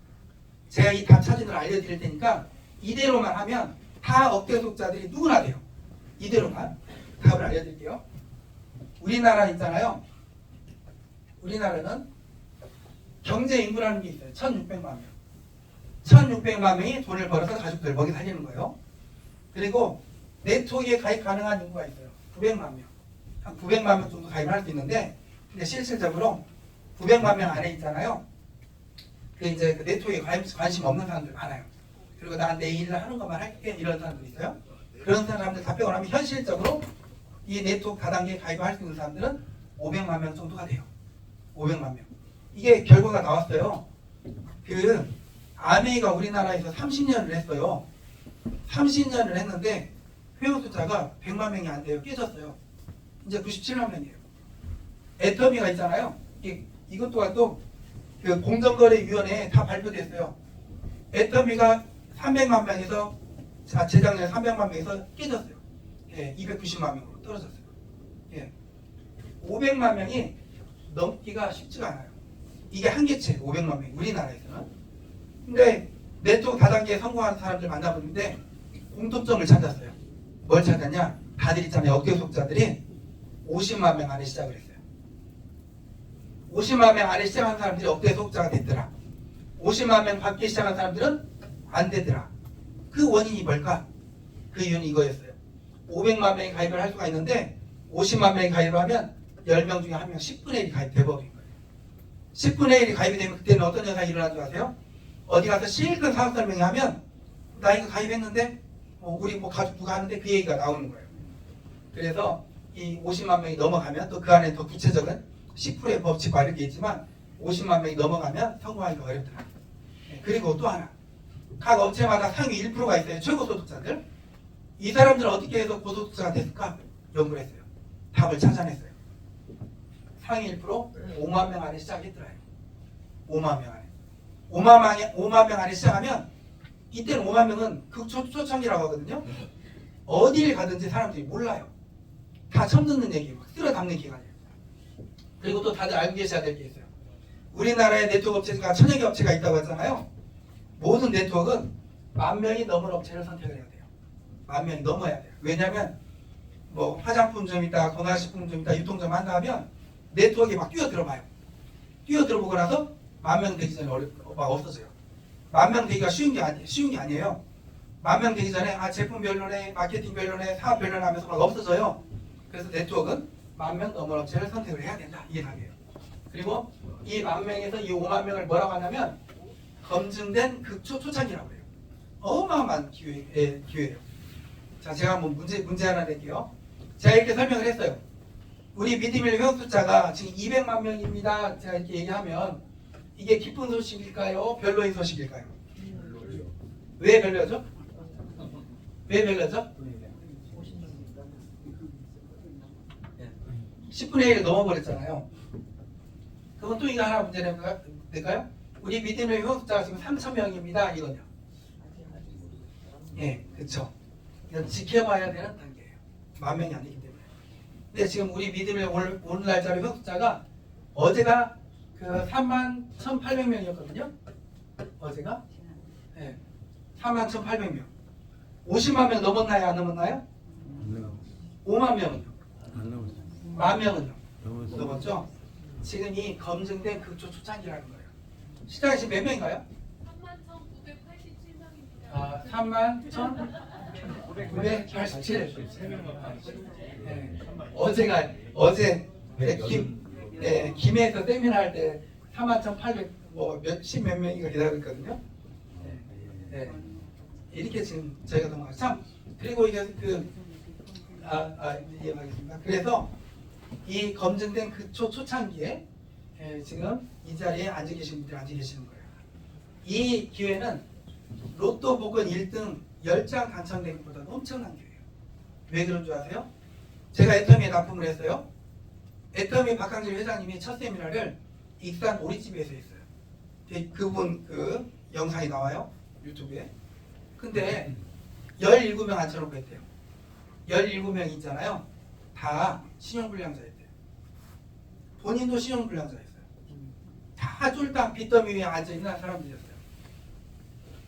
제가 이 답 찾은 걸 알려드릴 테니까 이대로만 하면 다 억대 소득자들이 누구나 돼요. 이대로만 답을 알려드릴게요. 우리나라 있잖아요. 우리나라는 경제 인구라는 게 있어요. 1600만 명. 1600만 명이 돈을 벌어서 가족들 먹이 살리는 거예요. 그리고 네트워크에 가입 가능한 인구가 있어요. 900만 명. 한 900만 명 정도 가입을 할 수 있는데 근데 실질적으로 900만 명 안에 있잖아요. 그 이제 그 네트워크에 관심 없는 사람들 많아요. 그리고 난 내 일을 하는 것만 할게 이런 사람들 있어요. 그런 사람들 다 빼고 나면 현실적으로 이 네트워크 다단계에 가입할 수 있는 사람들은 500만 명 정도가 돼요. 500만 명. 이게 결과가 나왔어요. 그 아메이가 우리나라에서 30년을 했어요. 30년을 했는데 회원 숫자가 100만 명이 안 돼요. 깨졌어요. 이제 97만 명이에요. 애터미가 있잖아요. 이것 또한 또 그 공정거래위원회에 다 발표됐어요. 애터미가 300만 명에서 재작년에 300만 명에서 깨졌어요. 290만 명으로 떨어졌어요. 500만 명이 넘기가 쉽지가 않아요. 이게 한계치예요. 500만 명이 우리나라에서는. 근데 네트워크 다단계에 성공하는 사람들 만나보는데 공통점을 찾았어요. 뭘 찾았냐? 다들 있잖아요. 억대 소속자들이 50만 명 안에 시작을 했어요. 50만 명 안에 시작한 사람들이 억대 소속자가 됐더라. 50만 명 밖에 시작한 사람들은 안 되더라. 그 원인이 뭘까? 그 이유는 이거였어요. 500만 명이 가입을 할 수가 있는데 50만 명이 가입을 하면 10명 중에 1명 10분의 1이 가입돼버린 거예요. 10분의 1이 가입이 되면 그때는 어떤 현상이 일어나는 줄 아세요? 어디 가서 실컷 사업 설명회 하면 나 이거 가입했는데 우리 뭐 가족 누가 하는데 그 얘기가 나오는 거예요. 그래서 이 50만 명이 넘어가면 또 그 안에 더 구체적인 10%의 법칙과 이렇게 있지만 50만 명이 넘어가면 성공하기가 어렵더라. 그리고 또 하나, 각 업체마다 상위 1%가 있어요. 최고 소득자들. 이 사람들은 어떻게 해서 고소득자가 됐을까? 연구를 했어요. 답을 찾아냈어요. 상위 1% 5만 명 안에 시작했더라요. 5만 명 안에. 5만 명 안에 시작하면 이때는 5만 명은 극초창기라고 하거든요. 어디를 가든지 사람들이 몰라요. 다 처음 듣는 얘기, 막 쓸어 담는 기간이에요. 그리고 또 다들 알고 계셔야 될 게 있어요. 우리나라에 네트워크 업체가 1000여 개 업체가 있다고 했잖아요. 모든 네트워크는 10,000명이 넘은 업체를 선택을 해야 돼요. 10,000명이 넘어야 돼요. 왜냐하면 뭐 화장품점 있다, 건강식품점 있다, 유통점 한다 하면 네트워크에 막 뛰어들어봐요. 뛰어들어보고 나서 10,000명 되기 전에 막 없어져요. 10,000명 되기가 쉬운 게 아니에요. 10,000명 되기 전에 제품 별로네, 마케팅 별로네, 사업 별로네 하면서 막 없어져요. 그래서 네트워크는 10,000명 넘은 업체를 선택을 해야 된다. 이게 답이에요. 그리고 이 10,000명에서 이 5만 명을 뭐라고 하냐면 검증된 극초초창기라고 해요. 어마어마한 기회예요. 자, 제가 한번 문제 하나 낼게요. 제가 이렇게 설명을 했어요. 우리 미드밀 회원 숫자가 지금 200만 명입니다. 제가 이렇게 얘기하면 이게 기쁜 소식일까요? 별로인 소식일까요? 왜 별로죠? 왜 별로죠? 10분의 1을 넘어버렸잖아요. 그럼 또 이거 하나 문제 낼까요? 우리 미드밀 회원 숫자가 지금 3,000명입니다. 이거요. 예, 그렇죠. 이건 지켜봐야 되는 단계예요. 10,000명이 아니기 때문에. 근데 지금 우리 믿음의 오늘 날짜로 회원 숫자가 어제가 그 31,800명이었거든요. 어제가 네, 31,800명. 50만 명 넘었나요? 안 넘었나요? 5만 명은요? 안 나오죠. 10,000명은요? 넘었죠? 지금 이 검증된 극초 초창기라는 거예요. 시장이 지금 몇 명인가요? 31,987명입니다. 31,987. 네. 어제 김해에서 세미나 할 때 31,800 뭐 몇십 몇 명이가 기다리고 있거든요. 네. 이렇게 지금 저희가 넘어가죠. 참 그리고 이게 이해하겠습니다. 그래서 이 검증된 그 초창기에 지금 이 자리에 앉아 계신 분들이 앉아 계시는 거예요. 이 기회는 로또 복권 1등 10장 당첨된 것보다 엄청난 기회예요. 왜 그런 줄 아세요? 제가 애터미에 납품을 했어요. 애터미 박강길 회장님이 첫 세미나를 익산 오리집에서 했어요. 그분 그 영상이 나와요. 유튜브에. 근데 17명 앉혀놓고 했대요. 17명 있잖아요. 다 신용불량자였대요. 본인도 신용불량자였어요. 다 쫄딱 빚더미 위에 앉아있는 사람들이었어요.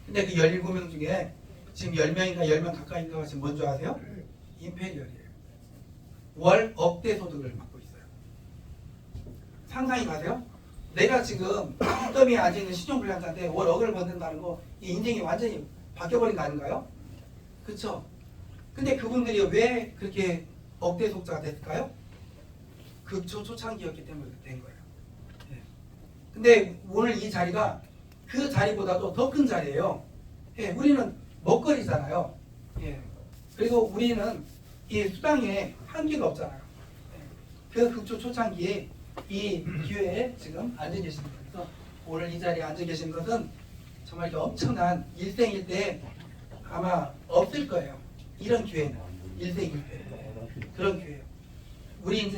근데 그 17명 중에 지금 10명인가 10명 가까이가 지금 뭔지 아세요? 임페리얼이에요. 월 억대 소득을 받고 있어요. 상상이 가세요? 내가 지금 빚더미에 앉아있는 신용불량자인데 월 억을 받는다는 거 이 인생이 완전히 바뀌어버린 거 아닌가요? 그렇죠? 근데 그분들이 왜 그렇게 억대 소득자가 됐을까요? 극초창기였기 때문에 된 거예요. 네. 근데 오늘 이 자리가 그 자리보다도 더 큰 자리예요. 예, 우리는 먹거리잖아요. 예. 그리고 우리는 이 수당에 한계가 없잖아요. 예. 그 극초창기에 이 기회에 지금 앉아 계십니다. 그래서 오늘 이 자리에 앉아 계신 것은 정말 엄청난 일생일대 아마 없을 거예요. 이런 기회는 일생일대 그런 기회예요. 우리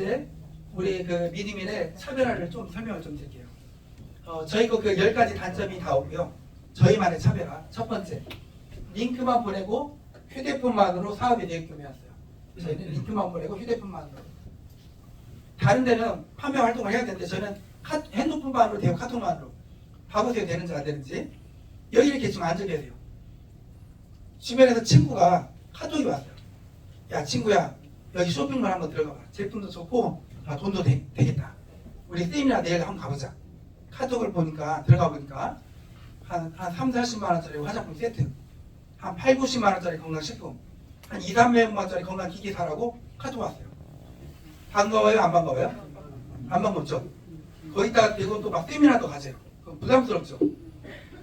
그 미드밀의 차별화를 좀 설명을 좀 드릴게요. 저희 그 10가지 단점이 다 오고요. 저희만의 차별화. 첫 번째, 링크만 보내고 휴대폰만으로 사업이 되게끔 해왔어요. 저희는 링크만 보내고 휴대폰만으로. 다른 데는 판매 활동을 해야 되는데 저는 핸드폰만으로 되고 카톡만으로. 봐보세요. 되는지 안 되는지. 여기 이렇게 좀 앉아 계세요. 주변에서 친구가 카톡이 왔어요. 야 친구야 여기 쇼핑몰 한번 들어가 봐. 제품도 좋고 돈도 되겠다. 우리 세미나 내일 한번 가보자. 카톡을 보니까 들어가 보니까 한 3, 40만 원짜리 화장품 세트, 한 8, 90만 원짜리 건강식품, 한 2, 300만 원짜리 건강기기 사라고 카톡 왔어요. 반가워요? 안 반가워요? 안 반갑죠? 거기다가 대고 또 막 세미나도 가세요. 그럼 부담스럽죠?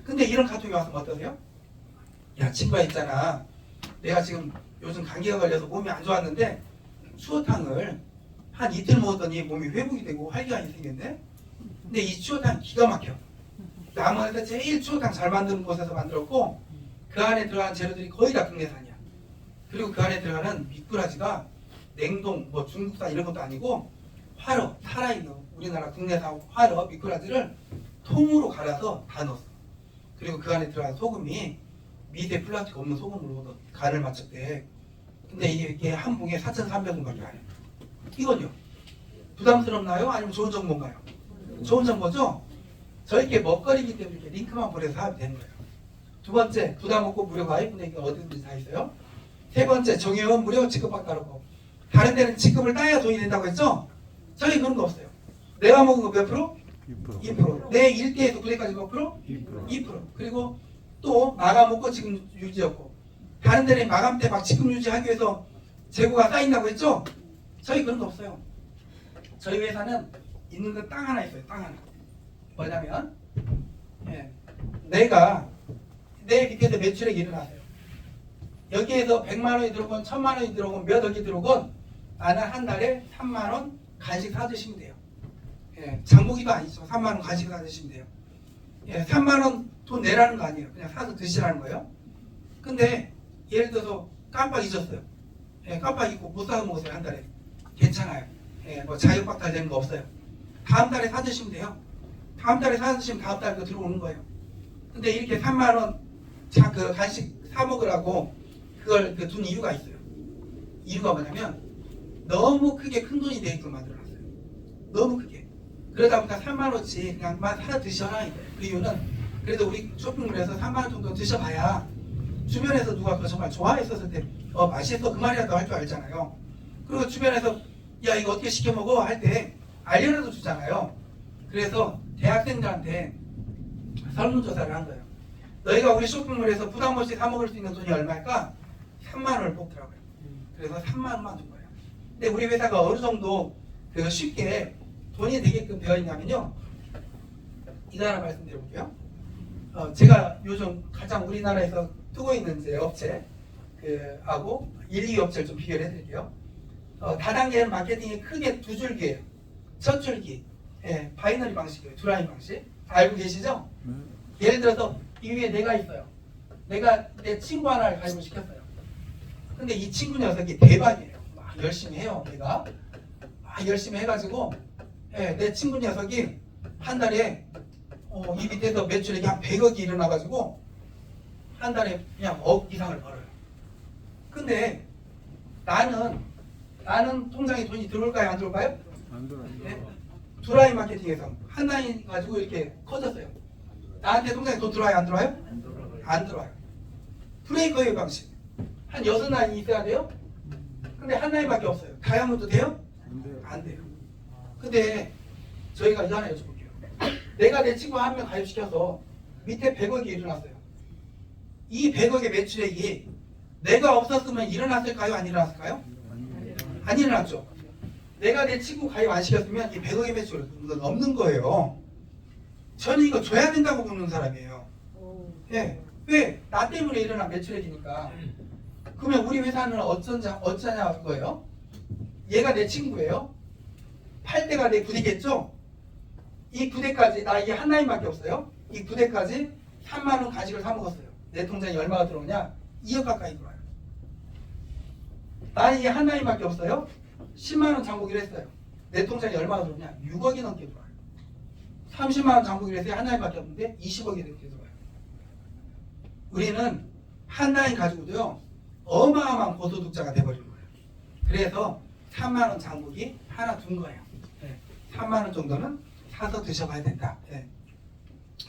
근데 이런 카톡이 와서 어떠세요? 야 친구야 있잖아. 내가 지금 요즘 감기가 걸려서 몸이 안 좋았는데 추어탕을 한 이틀 먹었더니 몸이 회복이 되고 활기가 생겼네. 근데 이 추어탕 기가 막혀. 남원에서 제일 추어탕 잘 만드는 곳에서 만들었고 그 안에 들어간 재료들이 거의 다 국내산이야. 그리고 그 안에 들어가는 미꾸라지가 냉동, 뭐 중국산 이런 것도 아니고 활어, 살아있는 우리나라 국내산 활어, 미꾸라지를 통으로 갈아서 다 넣었어. 그리고 그 안에 들어간 소금이 미세 플라스틱 없는 소금으로 간을 맞췄대. 근데 이게 한 봉에 4,300원밖에 안 해. 이건요. 부담스럽나요? 아니면 좋은 정보인가요? 좋은 정보죠? 저희께 먹거리기 때문에 이렇게 링크만 보내서 하면 되는 거예요. 두 번째, 부담 없고 무료 가입 분위기가 어디든지 다 있어요. 세 번째, 정의원 무료 지급받기 어렵고. 다른 데는 지급을 따야 돈이 된다고 했죠? 저희 그런 거 없어요. 내가 먹은 거 몇 프로? 2%. 내 일대에서 9대까지 몇 프로? 2%. 그리고 또 마감 없고 지금 유지였고. 다른 데는 마감 때 막 지급 유지하기 위해서 재고가 쌓인다고 했죠? 저희 그런 거 없어요. 저희 회사는 있는 거 땅 하나 있어요. 땅 하나. 뭐냐면 내가 내 밑에서 매출액이 일어나세요. 여기에서 100만 원이 들어오건 1000만 원이 들어오건 몇 억이 들어오건 나는 한 달에 3만 원 간식 사드시면 돼요. 장보기도 아니죠. 3만 원 간식 사드시면 돼요. 3만 원 돈 내라는 거 아니에요. 그냥 사서 드시라는 거예요. 근데 예를 들어서 깜빡 잊었어요. 깜빡 잊고 못 사서 먹었어요. 한 달에. 괜찮아요. 뭐 자유박탈되는 거 없어요. 다음 달에 사드시면 돼요. 다음 달에 사드시면 다음 달에 그 들어오는 거예요. 근데 이렇게 3만 원 그 간식 사 먹으라고 그걸 둔 이유가 있어요. 이유가 뭐냐면 너무 크게 큰 돈이 되게끔 만들어놨어요. 너무 크게. 그러다 보니까 3만 원치 그냥만 사다 드셔라. 그 이유는 그래도 우리 쇼핑몰에서 3만 원 정도 드셔봐야 주변에서 누가 그거 정말 좋아했었을 때 맛있어 그 말이라도 할 줄 알잖아요. 그리고 주변에서 야 이거 어떻게 시켜 먹어 할 때 알려라도 주잖아요. 그래서 대학생들한테 설문조사를 한 거예요. 너희가 우리 쇼핑몰에서 부담 없이 사 먹을 수 있는 돈이 얼마일까? 3만 원을 뽑더라고요. 그래서 3만 원만 준 거예요. 근데 우리 회사가 어느 정도 쉽게 돈이 되게끔 되어 있냐면요. 이거 하나 말씀드려볼게요. 제가 요즘 가장 우리나라에서 뜨고 있는 제 업체 하고 1, 2위 업체를 좀 비교를 해드릴게요. 다단계는 마케팅이 크게 두 줄기예요. 첫 줄기, 바이너리 방식이에요. 두 라인 방식. 알고 계시죠? 예를 들어서 이 위에 내가 있어요. 내가 내 친구 하나를 가입을 시켰어요. 근데 이 친구 녀석이 대박이에요. 막 열심히 해요. 내가 막 열심히 해가지고 내 친구 녀석이 한 달에 이 밑에서 매출액이 한 100억이 일어나가지고 한 달에 그냥 억 이상을 벌어요. 근데 나는 통장에 돈이 들어올까요? 안 들어올까요? 안 들어. 두 라인 마케팅에서 한 라인 가지고 이렇게 커졌어요. 나한테 통장에 돈 들어와요? 안 들어와요? 안 들어와요. 브레이크웨이 방식. 한 6라인이 있어야 돼요? 근데 한 라인밖에 없어요. 다이아몬드 돼요? 안 돼요. 근데 저희가 이거 하나 여쭤볼게요. 내가 내 친구 한 명 가입시켜서 밑에 100억이 일어났어요. 이 100억의 매출액이 내가 없었으면 일어났을까요? 안 일어났을까요? 안 일어났죠. 내가 내 친구 가입 안 시켰으면 이 100억의 매출은 없는 거예요. 저는 이거 줘야 된다고 보는 사람이에요. 왜? 나 때문에 일어난 매출액이니까. 그러면 우리 회사는 어쩌냐 거예요? 얘가 내 친구예요. 팔 때가 내 부대겠죠? 이 부대까지 나 이게 한 라인밖에 없어요. 이 부대까지 3만 원 간식을 사 먹었어요. 내 통장에 얼마가 들어오냐? 2억 가까이 들어와요. 나는 이게 한 라인밖에 없어요. 10만 원 장보기를 했어요. 내 통장에 얼마가 들어오냐? 6억이 넘게 들어와요. 30만 원 장보기를 했어요. 한 라인밖에 없는데 20억이 넘게 들어와요. 우리는 한 라인 가지고도요. 어마어마한 고소득자가 돼버리는 거예요. 그래서 3만 원 장보기 하나 둔 거예요. 3만 원 정도는 사서 드셔봐야 된다.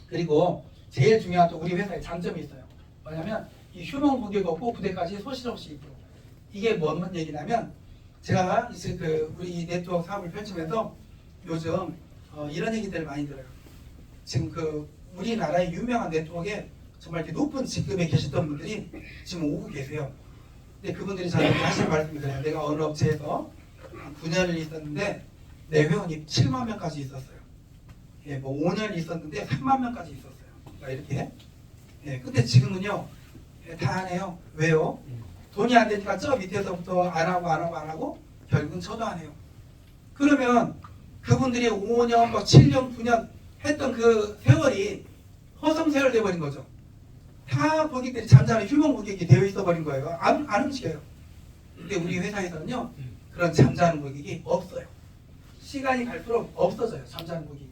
그리고 제일 중요한 또 우리 회사의 장점이 있어요. 뭐냐면 이 휴먼 고객 없고 부대까지 소실 없이 입고. 이게 뭔 얘기냐면 제가 이제 우리 네트워크 사업을 펼치면서 요즘 이런 얘기들을 많이 들어요. 지금 우리나라의 유명한 네트워크에 정말 이렇게 높은 직급에 계셨던 분들이 지금 오고 계세요. 근데 그분들이 저한테 하시는 말씀이 그래요. 내가 어느 업체에서 한 9년을 있었는데 내 회원이 7만 명까지 있었어요. 예, 뭐 5년 있었는데 3만 명까지 있었어요. 그러니까 이렇게. 예, 근데 지금은요, 예, 다 안 해요. 왜요? 돈이 안 되니까 저 밑에서부터 안 하고 결국은 저도 안 해요. 그러면 그분들이 5년, 뭐 7년, 9년 했던 그 세월이 허송세월 돼버린 거죠. 다 고객들이 잠자는 휴먼 고객이 되어 있어 버린 거예요. 안 움직여요. 근데 우리 회사에서는요, 그런 잠자는 고객이 없어요. 시간이 갈수록 없어져요. 잠자는 고객이.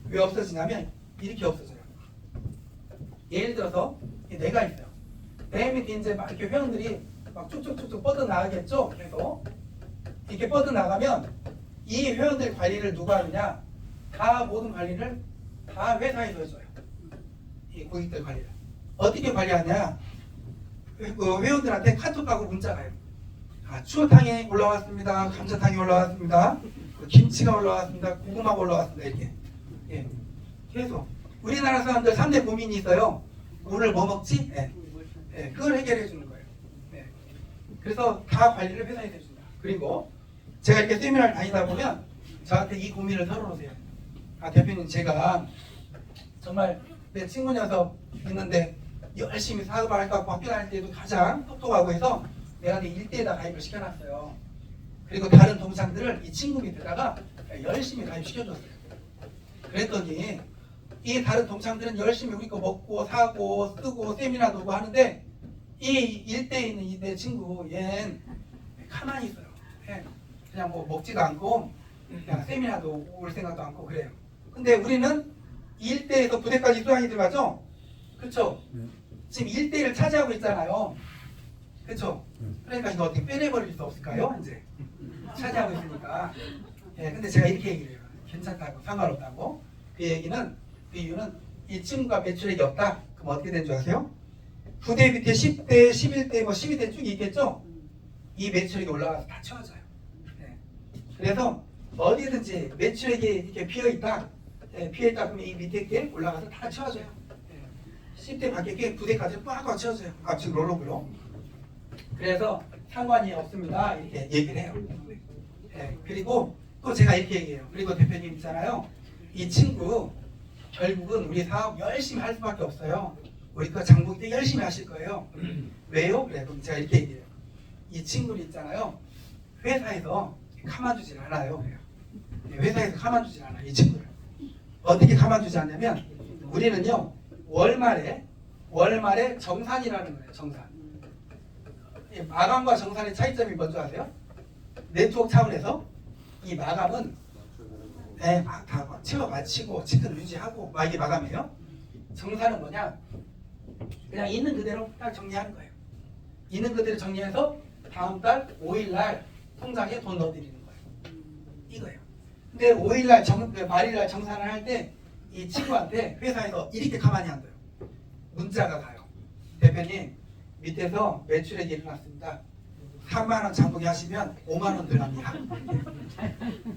왜 없어지냐면 이렇게 없어져요. 예를 들어서 내가 있어요. 내 밑에 이제 막 이렇게 회원들이 막 쭉쭉쭉쭉 뻗어나가겠죠. 그래서 이렇게 뻗어나가면 이 회원들 관리를 누가 하느냐? 다 모든 관리를 다 회사에서 해줘요. 이 고객들 관리를. 어떻게 관리하냐? 그 회원들한테 카톡하고 문자 가요. 추어탕이 올라왔습니다. 감자탕이 올라왔습니다. 김치가 올라왔습니다. 고구마가 올라왔습니다. 이렇게. 예. 계속. 우리나라 사람들 3대 고민이 있어요. 오늘 뭐 먹지? 예. 예. 그걸 해결해 주는 거예요. 예. 그래서 다 관리를 회사에서 해줍니다. 그리고 제가 이렇게 세미나를 다니다 보면 저한테 이 고민을 털어놓으세요. 대표님, 제가 정말 내 친구 녀석 있는데 열심히 사업을 할까 하고 학교 다닐 때도 가장 똑똑하고 해서 내가 내 일대에다 가입을 시켜놨어요. 그리고 다른 동창들을 이 친구 밑에다가 열심히 가입시켜줬어요. 그랬더니 이 다른 동창들은 열심히 우리 거 먹고 사고 쓰고 세미나도 오고 하는데 이 일대에 있는 이 내 친구 얘는 가만히 있어요. 그냥 뭐 먹지도 않고 그냥 세미나도 올 생각도 않고 그래요. 근데 우리는 일대에서 부대까지 수양이 들어가죠? 그렇죠? 지금 1대1을 차지하고 있잖아요. 그렇죠? 그러니까 이거 어떻게 빼내버릴 수 없을까요? 이제 차지하고 있으니까. 예, 근데 제가 이렇게 얘기를 해요. 괜찮다고, 상관없다고. 그 이유는 이 친구가 매출액이 없다. 그럼 어떻게 되는 줄 아세요? 부대 밑에 10대, 11대, 뭐 12대 쭉 있겠죠? 이 매출액이 올라가서 다 채워져요. 예. 그래서 어디든지 매출액이 이렇게 비어있다. 예, 비어있다 그러면 이 밑에 게 올라가서 다 채워져요. 10대 밖에 부대까지 꽉꽉 채워져요. 앞측 롤록으로. 그래서 상관이 없습니다. 이렇게 얘기를 해요. 예, 그리고 또 제가 이렇게 얘기해요. 그리고 대표님 있잖아요. 이 친구 결국은 우리 사업 열심히 할 수밖에 없어요. 우리 그 장보기 때 열심히 하실 거예요. 왜요? 그래, 그럼 제가 이렇게 얘기해요. 이 친구를 있잖아요. 회사에서 가만두질 않아요. 그래요. 회사에서 가만두질 않아요. 이 친구를. 어떻게 가만두지 않냐면 우리는요. 월말에 정산이라는 거예요. 정산. 마감과 정산의 차이점이 뭔지 아세요? 네트워크 차원에서 이 마감은 다 채워 마치고 직급 유지하고 막 이게 마감이에요. 정산은 뭐냐? 그냥 있는 그대로 딱 정리하는 거예요. 있는 그대로 정리해서 다음 달 5일날 통장에 돈 넣어드리는 거예요. 이거예요. 근데 5일날 말일날 정산을 할 때 이 친구한테 회사에서 이렇게 가만히 안 둬요. 문자가 가요. 대표님, 밑에서 매출액이 일어났습니다. 3만원 장보기 하시면 5만원 들어갑니다.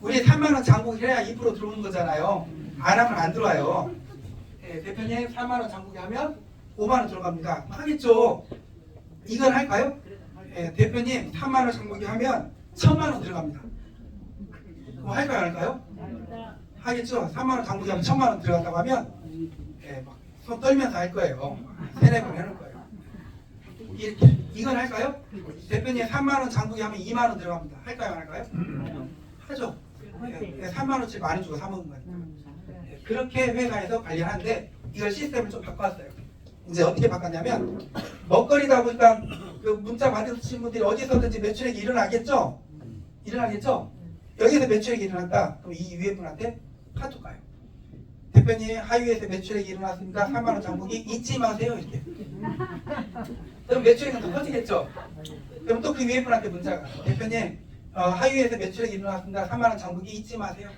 우리 3만원 장보기 해야 2% 들어오는 거잖아요. 안 하면 안 들어와요. 예, 대표님 3만원 장보기 하면 5만원 들어갑니다. 하겠죠. 이건 할까요? 예, 대표님 3만원 장보기 하면 1000만원 들어갑니다. 그럼 할까요? 안 할까요? 하겠죠. 3만원 장보기 하면 1000만원 들어간다고 하면 막 손 떨면서 할 거예요. 3-4번 해놓을 거예요. 이렇게. 이건 할까요? 대표님 3만원 장보기 하면 2만원 들어갑니다. 할까요? 안 할까요? 하죠. 3만원치 많이 주고 사먹은 거니까. 그렇게 회사에서 관리하는데 이걸 시스템을 좀 바꿨어요. 이제 어떻게 바꿨냐면 먹거리다 보니까 그 문자 받으신 분들이 어디서든지 매출액이 일어나겠죠? 일어나겠죠? 여기서 매출액이 일어났다. 그럼 이 위에 분한테 카톡 가요. 대표님 하위에서 매출액이 일어났습니다. 3만원 장보기 잊지 마세요. 이렇게. 그럼 매출액은 더 커지겠죠? 그럼 또 그 위에 분한테 문자가 가요. 대표님 하위에서 매출액이 일어났습니다. 3만원 장보기 잊지 마세요.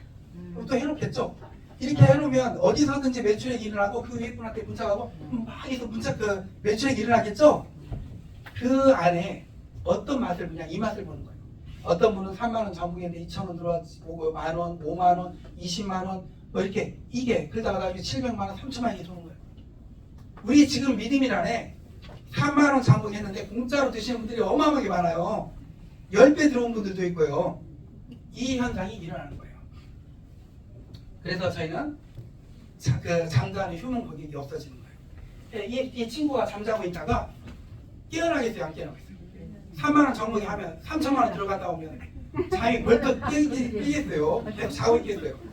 그럼 또 해놓겠죠? 이렇게 해놓으면 어디서든지 매출액이 일어나고 그 위에 분한테 문자 가고 막 해서 문자 그 매출액이 일어나겠죠? 그 안에 어떤 맛을 보냐 이 맛을 보는 거예요. 어떤 분은 3만 원 전국인데 2천 원 들어오고 만 원, 5만 원, 20만 원 뭐 이렇게 이게 그러다가 나중에 700만 원, 3천만 원이 들어오는 거예요. 우리 지금 믿음이란에 3만 원 장복했는데 공짜로 드시는 분들이 어마어마하게 많아요. 10배 들어온 분들도 있고요. 이 현상이 일어나는 거예요. 그래서 저희는 그 잠자는 휴먼 고객이 없어지는 거예요. 이 친구가 잠자고 있다가 깨어나겠어요? 안 깨어나겠어요? 3만 원 정목이 하면 3천만 원 들어갔다 오면 잠이 벌떡 깨겠어요? 계속 자고 있겠어요?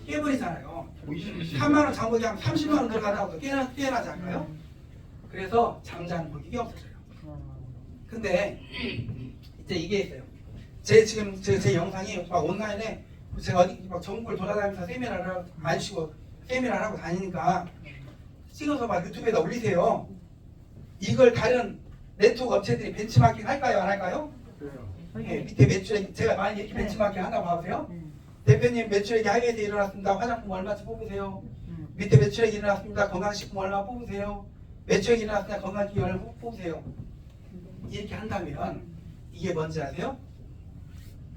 깨버리잖아요. 3만 원 장목이 하면 30만 원 들어갔다 오면 깨어나지 않을까요? 그래서 잠자는 고객이 없어져요. 근데 이제 이게 있어요. 제 영상이 막 온라인에 제가 어디 막 전국을 돌아다니면서 세미나를 안 쉬고 세미나를 하고 다니니까 찍어서 막 유튜브에다 올리세요. 이걸 다른 네트워크 업체들이 벤치마킹 할까요? 안 할까요? 네, 밑에 매출액 제가 많이 이렇게 벤치마킹 한다고 봐보세요. 대표님 매출액이 하이웨이에 일어났습니다. 화장품 얼마치 뽑으세요. 밑에 매출액이 일어났습니다. 건강식품 얼마 뽑으세요. 매출액이 일어났습니다. 건강기기 얼마 뽑으세요. 이렇게 한다면 이게 뭔지 아세요?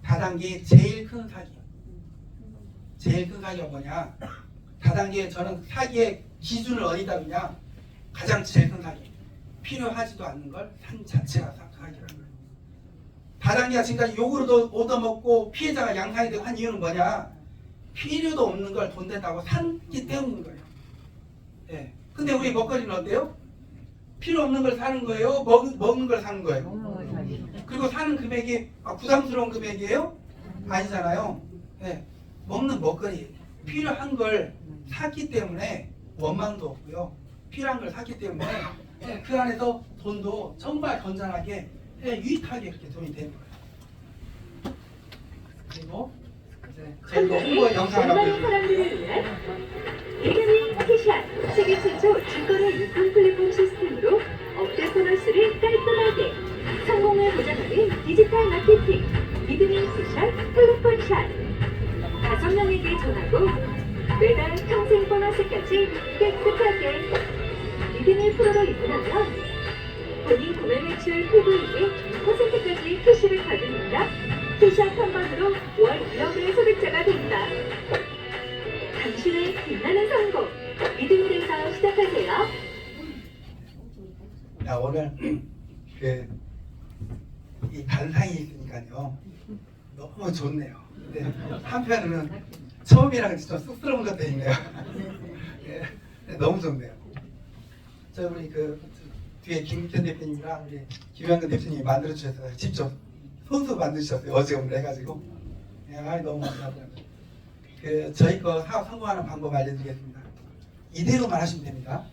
다단계의 제일 큰 사기. 제일 큰 사기가 뭐냐? 다단계에 저는 사기의 기준을 어디다 두냐? 가장 제일 큰 사기. 필요하지도 않는 걸 산 자체가 사기라는 거예요. 다단계가 지금까지 욕으로도 얻어먹고 피해자가 양산이 되고 한 이유는 뭐냐? 필요도 없는 걸 돈 된다고 샀기 때문인 거예요. 예. 근데 우리 먹거리는 어때요? 필요 없는 걸 사는 거예요? 먹는 걸 사는 거예요? 그리고 사는 금액이 부담스러운 금액이에요? 아니잖아요. 예. 먹는 먹거리 필요한 걸 샀기 때문에 원망도 없고요. 필요한 걸 샀기 때문에 그 안에서 돈도 정말 건전하게 유익하게 그렇게 돈이 되는 거예요. 그리고 이제 저희도 홍보 영상 하나 많은 보여드릴게요. 사람들을 위한 이름이 티샷 세계 최초 중거래 유통 플랫폼 시스템으로 업계 보너스를 깔끔하게 성공을 보장하는 디지털 마케팅 믿음의 티샷 텔레폰샷 5명에게 전하고 매달 평생 보너스까지 깨끗하게 믿음의 프로로 입문하면 본인 구매 매출 후보에게 2%까지 캐시를 받습니다. 티샷 한 번으로 월 1억의 소득자가 된다. 당신의 빛나는 성공 믿음으로서 시작하세요. 야, 오늘 이 단상이 있으니까요 너무 좋네요. 근데 한편으로는 처음이랑 진짜 쑥스러운 것도 있네요. 예, 너무 좋네요. 저 우리 그 뒤에 김기현 대표님이랑 우리 김영근 대표님이 만들어 주셨어요. 직접 손수 만드셨어요. 어제 오늘 해가지고. 예, 너무 감사하더라고요. 저희 거 사업 성공하는 방법 알려드리겠습니다. 이대로만 하시면 됩니다.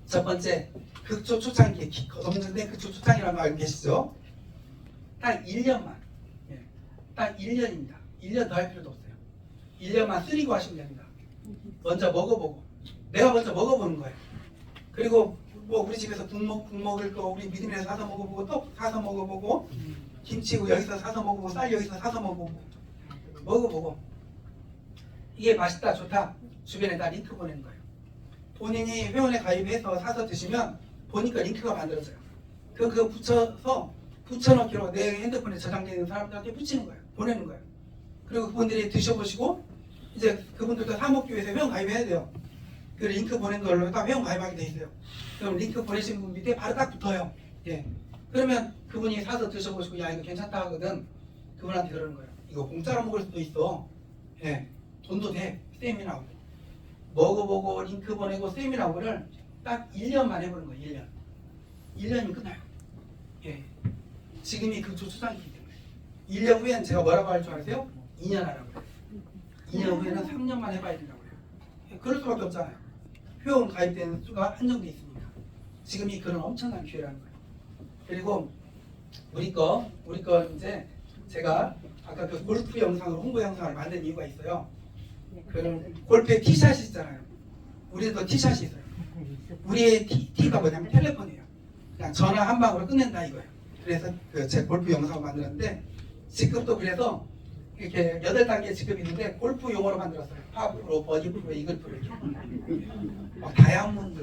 첫 번째, 극초 초창기, 없는데 극초 초창이라는 거 알고 계시죠? 딱 1년만. 예, 딱 1년입니다. 1년 더 할 필요도 없어요. 1년만 쓰리고 하시면 됩니다. 먼저 먹어보고. 내가 먼저 먹어보는 거예요. 그리고 뭐 우리 집에서 국 먹을 거 우리 믿음에서 사서 먹어보고 떡 사서 먹어보고 김치고 여기서 사서 먹어보고 쌀 여기서 사서 먹어보고 이게 맛있다 좋다 주변에다 링크 보내는 거예요. 본인이 회원에 가입해서 사서 드시면 보니까 링크가 만들어져요. 그거 붙여넣기로 내 핸드폰에 저장되어 있는 사람들한테 붙이는 거예요. 보내는 거예요. 그리고 그분들이 드셔보시고 이제 그분들도 사 먹기 위해서 회원 가입해야 돼요. 그 링크 보낸 걸로 다 회원 가입하게 돼 있어요. 그럼 링크 보내신 분 밑에 바로 딱 붙어요. 예. 그러면 그분이 사서 드셔보시고 야 이거 괜찮다 하거든. 그분한테 그러는 거예요. 이거 공짜로 먹을 수도 있어. 예. 돈도 돼. 세미나고. 먹어보고 링크 보내고 세미나고를 딱 1년만 해보는 거예요. 1년. 1년이면 끝나요. 예. 지금이 그 초창기이기 때문에. 1년 후에는 제가 뭐라고 할 줄 아세요? 2년 하라고 그래요. 2년 후에는 3년만 해봐야 된다고 그래요. 예. 그럴 수밖에 없잖아요. 회원 가입되는 수가 한정돼 있습니다. 지금이 그런 엄청난 기회라는 거예요. 그리고 우리 거 이제 제가 아까 그 골프 영상으로 홍보 영상을 만든 이유가 있어요. 그런 골프에 티샷이 있잖아요. 우리도 티샷이 있어요. 우리의 티가 뭐냐면 텔레폰이에요. 그냥 전화 한 방으로 끝낸다 이거예요. 그래서 제 골프 영상을 만들었는데 지금도 그래서 이렇게 8단계 직급이 있는데 골프 용어로 만들었어요. 파프로, 버디프로, 이글프로 이렇게. 막 다이아몬드,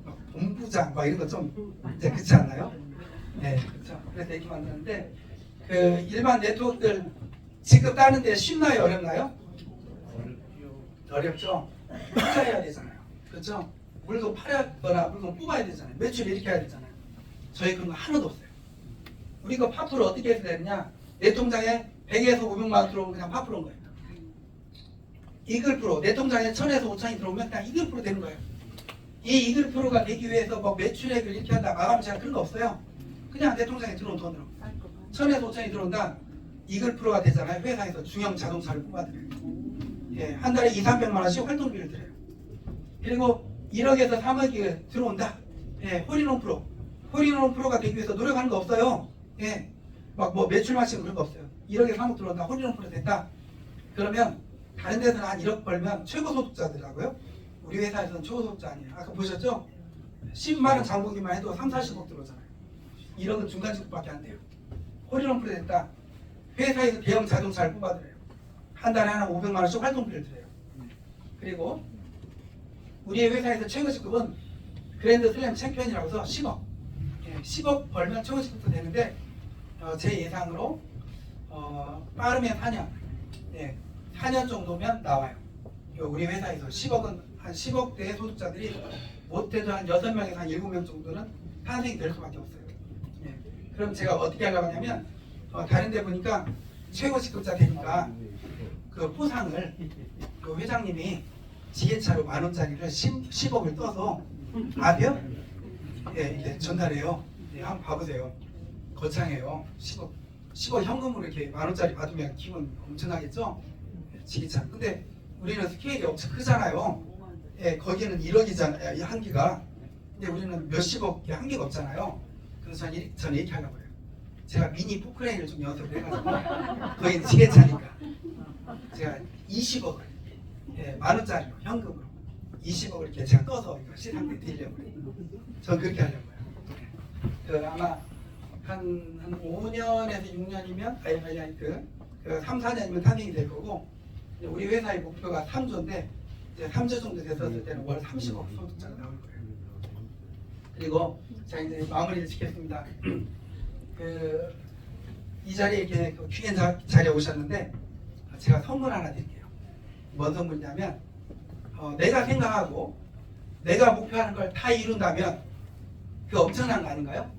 막 본부장 막 이런 거 좀 이제 그렇지 않나요? 네, 그렇죠. 그래서 이렇게 만드는데 그 일반 네트워크들 직급 따는데 쉽나요, 어렵나요? 어렵죠. 투자해야 되잖아요. 그렇죠? 물건 팔거나 물건 뽑아야 되잖아요. 매출 이렇게 해야 되잖아요. 저희 그런 거 하나도 없어요. 우리 거 파프를 어떻게 해서 되느냐? 내 통장에 100에서 500만 원 들어오면 그냥 파프로인 거예요. 이글프로 내 통장에 1000에서 5000이 들어오면 그냥 이글프로 되는 거예요. 이 이글프로가 되기 위해서 뭐 매출액을 이렇게 한다 마감 제한 그런 거 없어요. 그냥 내 통장에 들어온 돈으로 1000에서 5000이 들어온다 이글프로가 되잖아요. 회사에서 중형 자동차를 뽑아드려요. 예, 한 달에 200~300만 원씩 활동비를 드려요. 그리고 1억에서 3억이 들어온다. 예, 홀인원 프로. 홀인원 프로가 되기 위해서 노력하는 거 없어요. 예, 막 뭐 매출 마치고 그런 거 없어요. 1억에 3억 들어온다. 홀인원 프로 됐다. 그러면 다른 데서는 한 1억 벌면 최고 소득자들이라고요. 우리 회사에서는 최고 소득자 아니에요. 아까 보셨죠? 10만 원 장보기만 해도 30~40억 들어오잖아요. 1억은 중간 직급밖에 안 돼요. 홀인원 프로 됐다. 회사에서 대형 자동차를 뽑아드려요. 한 달에 하나 500만 원씩 활동비를 드려요. 그리고 우리 회사에서 최고 직급은 그랜드 슬램 챔피언이라고 해서 10억. 예, 10억 벌면 최고 직급도 되는데 제 예상으로 빠르면 4년. 예, 4년 정도면 나와요. 우리 회사에서 10억은 한 10억대의 소득자들이 못해도 한 6명에서 한 7명 정도는 탄생이 될 수밖에 없어요. 예, 그럼 제가 어떻게 하려고 하냐면 다른 데 보니까 최고 직급자 되니까 그 포상을 그 회장님이 지게차로 10,000원짜리를 10억을 떠서 아벼? 예, 이제 전달해요. 예, 한번 봐보세요. 거창해요. 10억 현금으로 이렇게 10,000원짜리 받으면 기분 엄청나겠죠? 예, 지게차. 근데 우리는 스케일이 엄청 크잖아요. 예, 거기는 1억이잖아요. 이 한계가. 근데 우리는 몇십억의 한계가 없잖아요. 그래서 저는 이렇게 하려고 해요. 제가 미니 포크레인을 좀 연습을 해가지고 거기는 지게차니까 제가 20억을 예, 10,000원짜리로 현금으로 20억을 이렇게 제가 떠서 시상대 드리려고 해요. 전 그렇게 하려고요. 그 아마 한 5년에서 6년이면 아니 그 3, 4년이면 탄생이 될 거고 우리 회사의 목표가 3조인데 이제 3조 정도 됐었을 때는 월 30억 소득자가 나올 거예요. 그리고 제가 이제 마무리를 짓겠습니다. 이 자리에 이렇게 귀한 자리에 오셨는데 제가 선물 하나 드릴게요. 뭔 선물이냐면 내가 생각하고 내가 목표하는 걸 다 이룬다면 그 엄청난 거 아닌가요?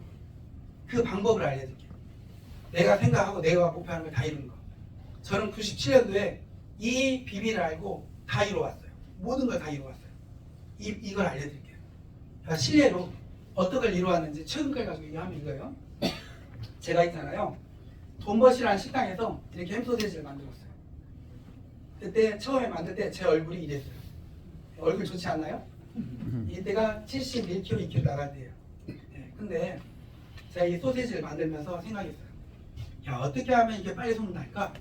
그 방법을 알려드릴게요. 내가 생각하고 내가 목표하는 걸 다 이루는 거. 저는 97년도에 이 비밀을 알고 다 이루어왔어요. 모든 걸 다 이루어왔어요. 이걸 알려드릴게요. 실례로 어떤 걸 이루어왔는지 최근 걸 가지고 얘기하면 이거예요. 제가 있잖아요. 돈버시라는 식당에서 이렇게 햄소세지를 만들었어요. 그때 처음에 만들 때 제 얼굴이 이랬어요. 얼굴 좋지 않나요? 이때가 71kg, 2kg 나갈 때예요. 네, 근데 제가 이 소세지를 만들면서 생각했어요. 야, 어떻게 하면 이게 빨리 소문날까?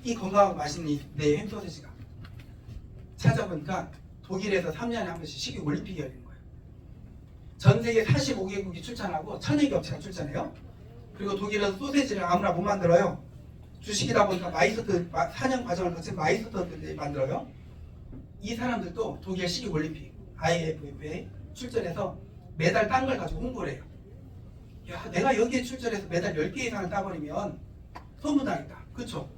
이 건강하고 맛있는 내 햄소세지가. 찾아보니까 독일에서 3년에 한 번씩 식육 올림픽이 열리는 거예요. 전 세계 45개국이 출전하고 1000여 개 업체가 출전해요. 그리고 독일은 소세지를 아무나 못 만들어요. 주식이다 보니까 마이스터 4년 과정을 거친 마이스터들이 만들어요. 이 사람들도 독일 식육 올림픽 IFF에 출전해서 메달 딴 걸 가지고 홍보를 해요. 야, 내가 여기에 출전해서 메달 10개 이상을 따버리면 소문나겠다. 그렇죠?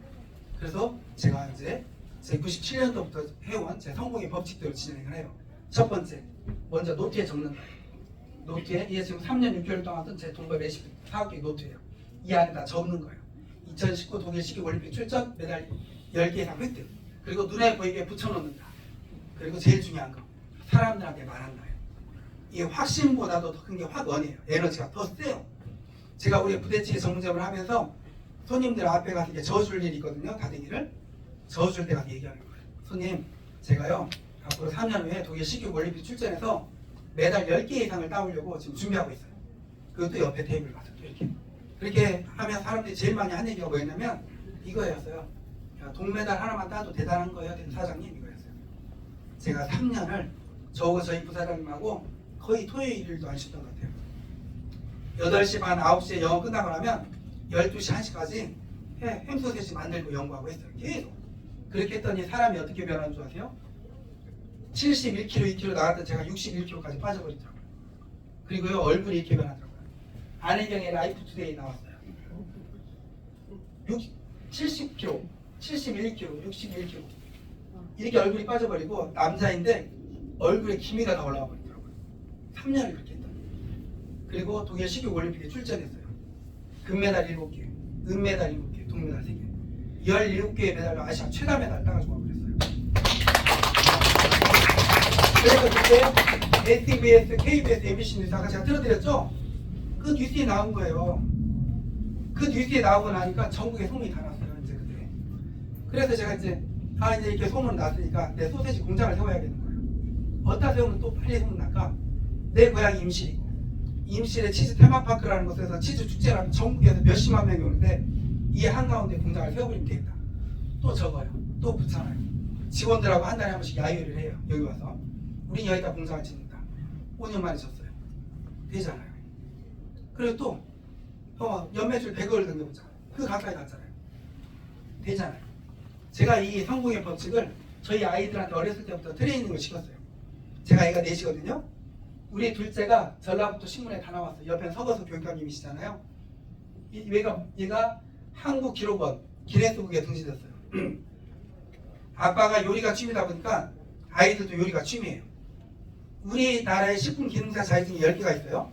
그래서 제가 이제 제 97년도부터 해온 제 성공의 법칙대로 진행을 해요. 첫 번째, 먼저 노트에 적는 거예요. 노트에 이게 지금 3년 6개월 동안 쓴 제 동거 레시피 4개 노트예요. 이 안에다 적는 거예요. 2019 독일 식육 올림픽 출전 메달 10개 이상 획득. 그리고 눈에 보이게 붙여놓는다. 그리고 제일 중요한 거 사람들한테 말한다. 이게 확신보다도 더 큰 게 확언이에요. 에너지가 더 세요. 제가 우리 부대찌개 전문점을 하면서 손님들 앞에 가서 이렇게 저어줄 일이 있거든요. 다대기를 저어줄 때 가서 얘기하는 거예요. 손님, 제가요 앞으로 3년 후에 독일 식육 올림픽 출전해서 메달 10개 이상을 따오려고 지금 준비하고 있어요. 그것도 옆에 테이블 가서 이렇게 그렇게 하면 사람들이 제일 많이 한 얘기가 뭐였냐면 이거였어요. 야, 동메달 하나만 따도 대단한 거예요, 사장님. 이거였어요. 제가 3년을 저하고 저희 부사장님하고 거의 토요일도 안 쉬었던 것 같아요. 8시 반, 9시에 영어 끝나고 나면 12시, 1시까지 햄소세지 만들고 연구하고 했어요. 계속. 그렇게 했더니 사람이 어떻게 변하는 줄 아세요? 71kg, 2kg 나갔던 제가 61kg까지 빠져버리더라고요. 그리고요, 얼굴이 이렇게 변하더라고요. 안혜경의 라이프투데이 나왔어요. 70kg, 71kg, 61kg 이렇게 얼굴이 빠져버리고 남자인데 얼굴에 기미가 다 올라와 버리더라고요. 3년을 그렇게 했다. 그리고 독일 식욕 올림픽에 출전했어요. 금메달 7개, 은메달 7개, 동메달 3개 17개의 메달로 아시아 최다 메달 따가지고 그랬어요. 그래서 그때 STBS, KBS, MBC 뉴스 아까 제가 들어드렸죠? 그 뉴스에 나온 거예요. 그 뉴스에 나오고 나니까 전국에 소문이 다 났어요. 이제 그때. 그래서 제가 이제 이렇게 소문 났으니까 내 소세지 공장을 세워야겠는 거예요. 어디다 세우면 또 빨리 소문 날까? 내 고향이 임실이고 임실에 치즈 테마파크라는 곳에서 치즈 축제라는 전국에서 몇십만 명이 오는데 이 한가운데 공장을 세워버리면 되겠다. 또 적어요. 또 붙잖아요. 직원들하고 한 달에 한 번씩 야유를 해요. 여기 와서. 우린 여기다 공장을 짓는다. 5년 만에 졌어요. 되잖아요. 그리고 또 연매출 100억을 넘겨보자. 그 가까이 갔잖아요. 되잖아요. 제가 이 성공의 법칙을 저희 아이들한테 어렸을 때부터 트레이닝을 시켰어요. 제가 애가 4시거든요. 우리 둘째가 전라북도 신문에 다 나왔어요. 옆에 서거수 교육감님이시잖아요. 얘가 한국기록원 기네스북에 등재됐어요. 아빠가 요리가 취미다 보니까 아이들도 요리가 취미예요. 우리나라의 식품기능사 자격증이 10개가 있어요.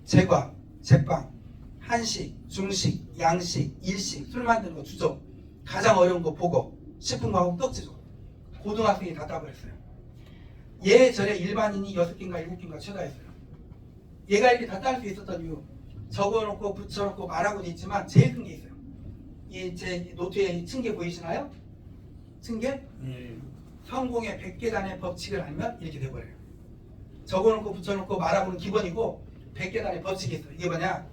제과, 제빵, 한식, 중식, 양식, 일식, 술 만드는 거 주조, 가장 어려운 거 보고, 식품과학 떡지조. 고등학생이 다 따버렸어요. 예전에 일반인이 6개인가 7개인가 최다였어요. 얘가 이렇게 다 딸 수 있었던 이유, 적어놓고 붙여놓고 말하고 있지만 제일 큰 게 있어요. 이 제 노트에 층계 보이시나요? 층계? 성공의 100계단의 법칙을 알면 이렇게 돼버려요. 적어놓고 붙여놓고 말하고는 기본이고 100계단의 법칙이 있어요. 이게 뭐냐?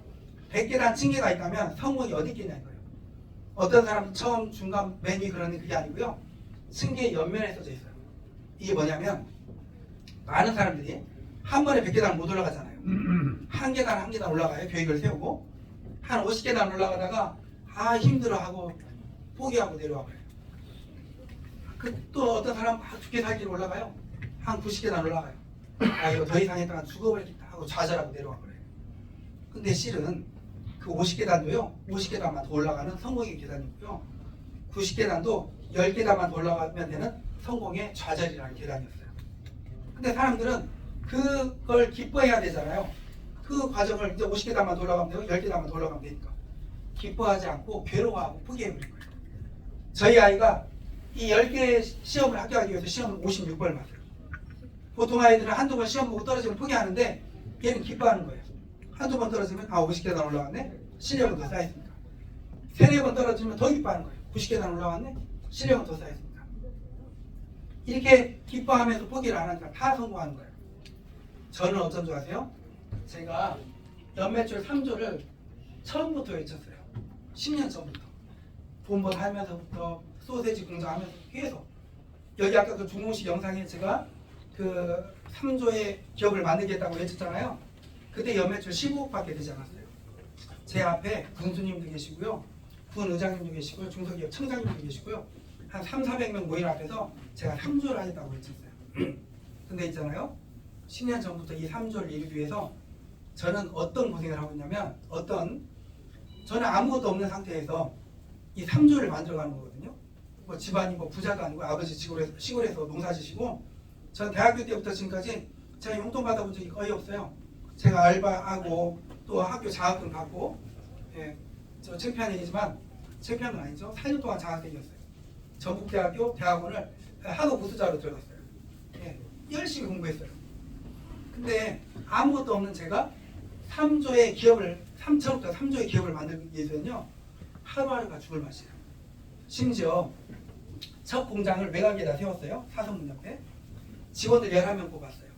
100계단 층계가 있다면 성공이 어디 있겠냐 이거예요. 어떤 사람은 처음, 중간, 맨 위 그러는 그게 아니고요. 층계 옆면에 써져 있어요. 이게 뭐냐면 많은 사람들이 한 번에 100계단 못 올라가잖아요. 한 계단 한 계단 올라가요. 계획을 세우고 한 50계단 올라가다가 힘들어하고 포기하고 내려와 버려요. 또 어떤 사람은 막 죽게 살기로 올라가요. 한 90계단 올라가요. 이거 더 이상 했다가 죽어버리겠다 하고 좌절하고 내려와 버려요. 근데 실은 그 50계단도요 50계단만 더 올라가는 성공의 계단이고요 90계단도 10계단만 더 올라가면 되는 성공의 좌절이라는 계단이었어요. 근데 사람들은 그걸 기뻐해야 되잖아요. 그 과정을 이제 50계단만 더 올라가면 되고 10계단만 더 올라가면 되니까 기뻐하지 않고 괴로워하고 포기해버린 거예요. 저희 아이가 이 10개의 시험을 합격하기 위해서 시험을 56번을 봤어요. 보통 아이들은 한두 번 시험 보고 떨어지면 포기하는데 얘는 기뻐하는 거예요. 한두 번 떨어지면 50계단 올라왔네? 실력은 더 쌓였습니다. 3-4번 떨어지면 더 기뻐하는 거예요. 90계단 올라왔네? 실력은 더 쌓였습니다. 이렇게 기뻐하면서 포기를 안 하니까 다 성공하는 거예요. 저는 어쩐 줄 아세요? 제가 연매출 3조를 처음부터 외쳤어요. 10년 전부터. 본번 하면서부터 소세지 공장하면서 계속 여기 아까 그 중공식 영상에 제가 그 3조의 기업을 만들겠다고 외쳤잖아요. 그때 연매출 15억밖에 되지 않았어요. 제 앞에 군수님도 계시고요. 군 의장님도 계시고요. 중소기업 청장님도 계시고요. 한 300-400명 모인 앞에서 제가 3조를 하겠다고 외쳤어요. 근데 있잖아요. 10년 전부터 이 3조를 이루기 위해서 저는 어떤 고생을 하고 있냐면 저는 아무것도 없는 상태에서 이 3조를 만들어가는 거거든요. 뭐 집안이 뭐 부자도 아니고 아버지 시골에서 농사 지시고 저는 대학교 때부터 지금까지 제가 용돈 받아본 적이 거의 없어요. 제가 알바하고 또 학교 장학금 받고 저 창피한 얘기지만 창피한 건 아니죠. 4년 동안 장학생이었어요. 전국대학교 대학원을 학업 우수자로 들어갔어요. 열심히 공부했어요. 근데 아무것도 없는 제가 3조의 기업을 3천부터 3조의 기업을 만들기 위해서는요. 하루하루가 죽을 맛이에요. 심지어 첫 공장을 외곽에다 세웠어요. 사선문 옆에. 직원들 11명 뽑았어요.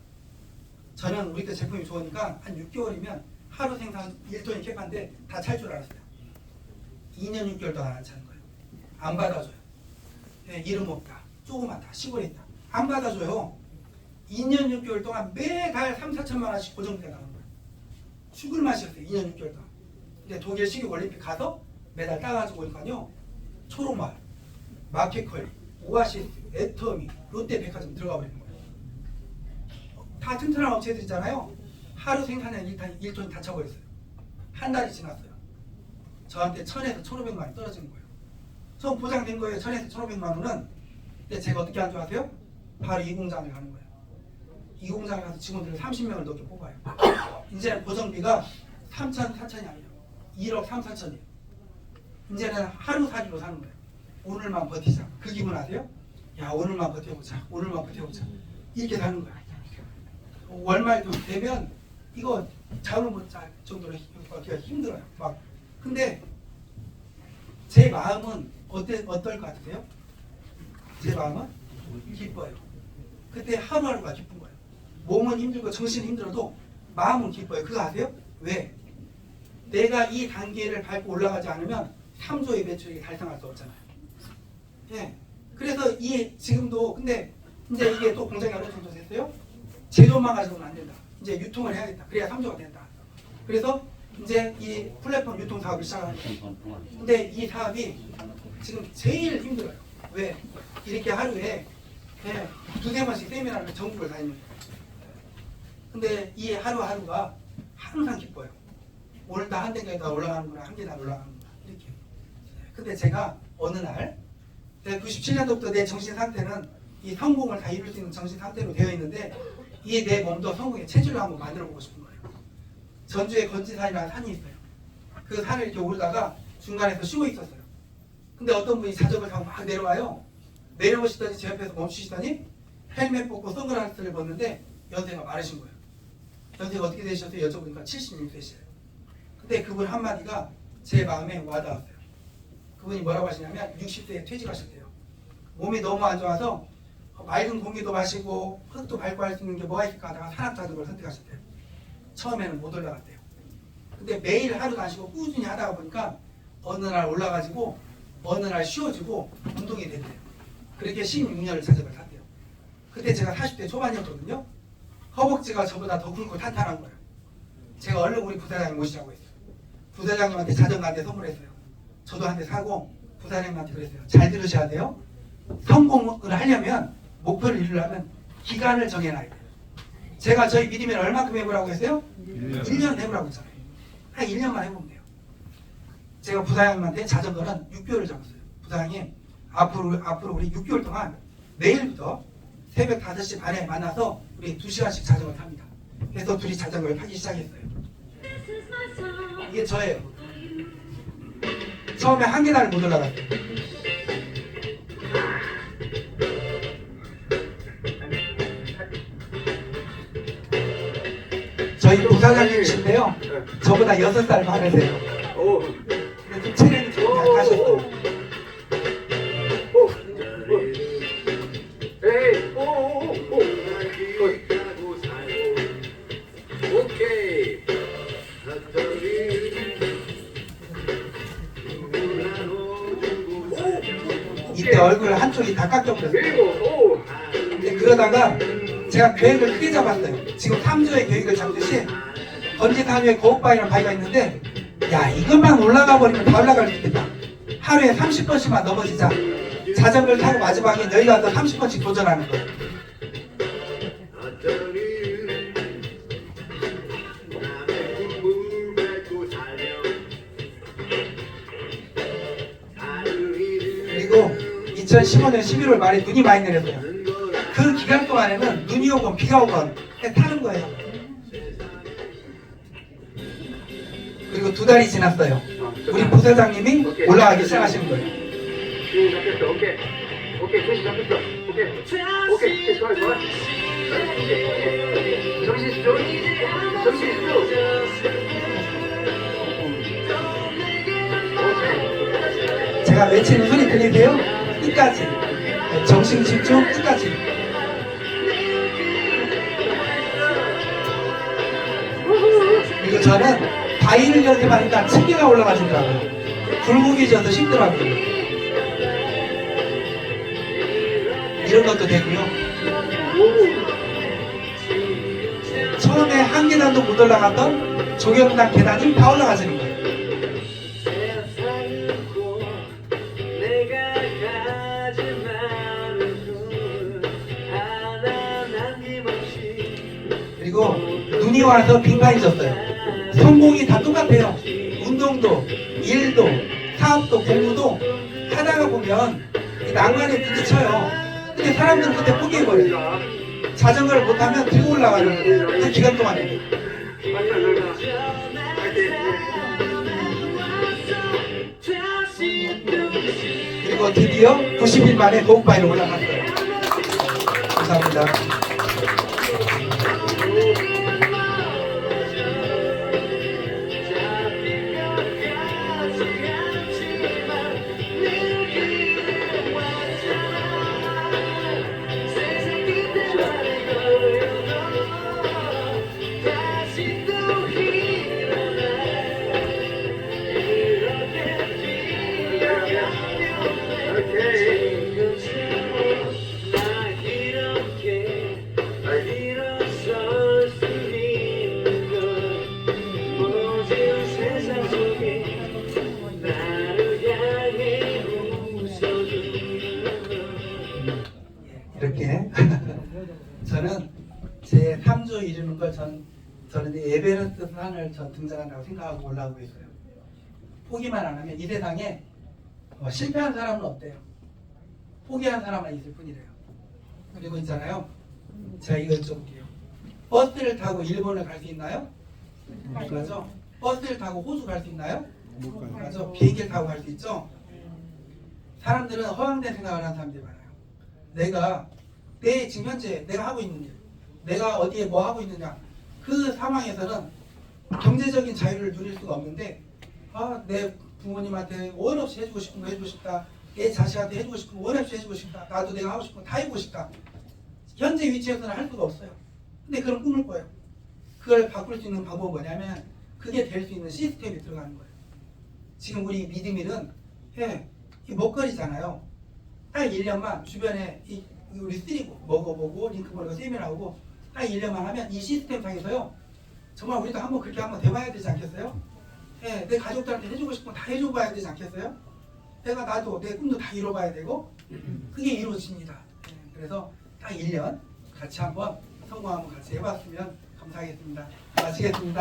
저는 우리 때 제품이 좋으니까 한 6개월이면 하루 생산 1톤이 캡한데 다 찰 줄 알았어요. 2년 6개월 동안 안 차는 거예요. 안 받아줘요. 이름 없다. 조그맣다. 시골에 있다. 안 받아줘요. 2년 6개월 동안 매달 3-4천만 원씩 고정비가 나가는 거예요. 죽을 맛이었어요. 2년 6개월 동안. 근데 독일 식욕 올림픽 가서 매달 따가지고 오니까요. 초록마을, 마켓컬리, 오아시스, 애터미, 롯데백화점 들어가 버리는 거예요. 다 튼튼한 업체들이잖아요. 하루 생산량 1톤이 다 차버렸어요. 한 달이 지났어요. 저한테 1000에서 1500만 원이 떨어지는 거예요. 전 보장된 거예요. 1000에서 1500만 원은. 근데 제가 어떻게 한 줄 아세요? 바로 이 공장을 가는 거예요. 이 공장에 가서 직원들을 30명을 넘게 뽑아요. 이제는 고정비가 3천, 4천이 아니에요. 1억 3, 4천이에요. 이제는 하루살이로 사는 거예요. 오늘만 버티자. 그 기분 아세요? 야, 오늘만 버텨보자. 오늘만 버텨보자. 이렇게 사는 거야. 월말도 되면 이거 잠을 못 잘 정도로 힘들어요. 막. 근데 제 마음은 어떨 것 같으세요? 제 마음은 기뻐요. 그때 하루하루가 기쁜 거예요. 몸은 힘들고 정신은 힘들어도 마음은 기뻐요. 그거 아세요? 왜? 내가 이 단계를 밟고 올라가지 않으면 3조의 매출이 달성할 수 없잖아요. 예. 그래서 지금도 근데 이제 이게 또 공장이 어느 정도 됐어요? 제조만 가지고는 안 된다. 이제 유통을 해야겠다. 그래야 3조가 된다. 그래서 이제 이 플랫폼 유통 사업을 시작하는 거예요. 근데 이 사업이 지금 제일 힘들어요. 왜? 이렇게 하루에 두세 번씩 세미나를 전국을 다니는 거예요. 근데 이 하루하루가 항상 기뻐요. 오늘 다 한 단계가 올라가는구나, 한 계단 올라가는구나 이렇게. 근데 제가 어느 날 97년도부터 내 정신 상태는 이 성공을 다 이룰 수 있는 정신 상태로 되어 있는데 이 내 몸도 성공의 체질로 한번 만들어 보고 싶은 거예요. 전주에 건지산이라는 산이 있어요. 그 산을 이렇게 오르다가 중간에서 쉬고 있었어요. 근데 어떤 분이 자전거 타고 막 내려와요. 내려오시더니 제 옆에서 멈추시더니 헬멧 벗고 선글라스를 벗는데 연세가 마르신 거예요. 연세가 어떻게 되셨어요? 여쭤보니까 76세시래요. 근데 그분 한마디가 제 마음에 와닿았어요. 그분이 뭐라고 하시냐면 60세에 퇴직하셨대요. 몸이 너무 안 좋아서 맑은 공기도 마시고 흙도 밟고 할 수 있는 게 뭐가 있을까 하다가 산악자전거를 선택하셨대요. 처음에는 못 올라갔대요. 근데 매일 하루도 안 쉬고 꾸준히 하다가 보니까 어느 날 올라가지고 어느 날 쉬어지고 운동이 됐대요. 그렇게 16년을 자전거를 탔대요. 그때 제가 40대 초반이었거든요. 허벅지가 저보다 더 굵고 탄탄한 거예요. 제가 얼른 우리 부사장님 모시자고 했어요. 부사장님한테 자전거 한 대 선물했어요. 저도 한 대 사고 부사장님한테 그랬어요. 잘 들으셔야 돼요. 성공을 하려면 목표를 이루려면 기간을 정해놔야 돼요. 제가 저희 믿으면 얼마큼 해보라고 했어요? 1년 해보라고 했잖아요. 한 1년만 해보면 돼요. 제가 부사장님한테 자전거는 6개월을 잡았어요. 부사장님 앞으로 우리 6개월 동안 내일부터 새벽 5시 반에 만나서 우리 2시간씩 자전거 탑니다. 그래서 둘이 자전거를 타기 시작했어요. 이게 저예요. 처음에 한 계단을 못 올라갔어요. 저희 부사장님이신데요. 저보다 6살 많으세요. 근데 좀 체력이 좀 약하셨어요. 오케이. 이때 얼굴 한쪽이 다 깎여버렸어요. 근데 그러다가 제가 계획을 크게 잡았어요. 지금 3조의 계획을 잡듯이 건지산위에 거북바위라는 바위가 있는데 야 이것만 올라가 버리면 다 올라갈 수 있겠다. 하루에 30번씩만 넘어지자. 자전거를 타고 마지막에 여기 가서 30번씩 도전하는 거예요. 그리고 2015년 11월 말에 눈이 많이 내렸어요. 그 기간 동안에는 눈이 오건 비가 오건 타는 거예요. 그리고 2달이 지났어요. 우리 부사장님이 올라가기 시작하시는 거예요. 잡혔어. 오케이. 정신 잡혔어. 오케이. 좋아. 정신 집중. 제가 외치는 소리 들리세요? 끝까지. 정신 집중 끝까지. 그리고 저는 바위를 연습하니까 층계가 올라가시더라고요. 굴곡이 져서 힘들어하고요. 이런 것도 되고요. 처음에 한 계단도 못 올라갔던 조경단 계단이 다 올라가시는 거예요. 그리고 눈이 와서 빙판이 졌어요. 성공이 다 똑같아요. 운동도, 일도, 사업도, 공부도 하다가 보면 낭만에 부딪혀요. 근데 사람들은 그때 포기해버려요. 자전거를 못하면 들고 올라가는 거예요. 그 기간 동안에. 그리고 드디어 90일 만에 도읍바위로 올라갔어요. 감사합니다. 이렇게 저는 제 3조 이루는 걸 저는 에베레스트 산을 등산한다고 생각하고 올라오고 있어요. 포기만 안 하면 이 세상에 실패한 사람은 없대요. 포기한 사람만 있을 뿐이래요. 그리고 있잖아요. 제가 이걸 여쭤볼게요. 버스를 타고 일본을 갈 수 있나요? 못 가죠. 버스를 타고 호주 갈 수 있나요? 못 가요. 가죠. 비행기를 타고 갈 수 있죠. 사람들은 허황된 생각을 하는 사람들이 많아요. 내가 지금 현재 내가 하고 있는 일, 내가 어디에 뭐 하고 있느냐, 그 상황에서는 경제적인 자유를 누릴 수가 없는데, 내 부모님한테 원 없이 해주고 싶은 거 해주고 싶다, 내 자식한테 해주고 싶은 거 원 없이 해주고 싶다, 나도 내가 하고 싶은 거 다 해주고 싶다. 현재 위치에서는 할 수가 없어요. 근데 그런 꿈을 꿔요. 그걸 바꿀 수 있는 방법은 뭐냐면, 그게 될 수 있는 시스템이 들어가는 거예요. 지금 우리 미드밀은 이 먹거리잖아요. 딱 1년만 주변에 우리 쓰리고 먹어보고 링크볼과 세미나하고 딱 1년만 하면 이 시스템 상에서요, 정말 우리도 한번 그렇게 한번 돼봐야 되지 않겠어요? 내 가족들한테 해주고 싶은 거 다 해줘봐야 되지 않겠어요? 나도 내 꿈도 다 이뤄봐야 되고, 그게 이루어집니다. 그래서 딱 1년 같이 한번 성공 한번 같이 해봤으면 감사하겠습니다. 마치겠습니다.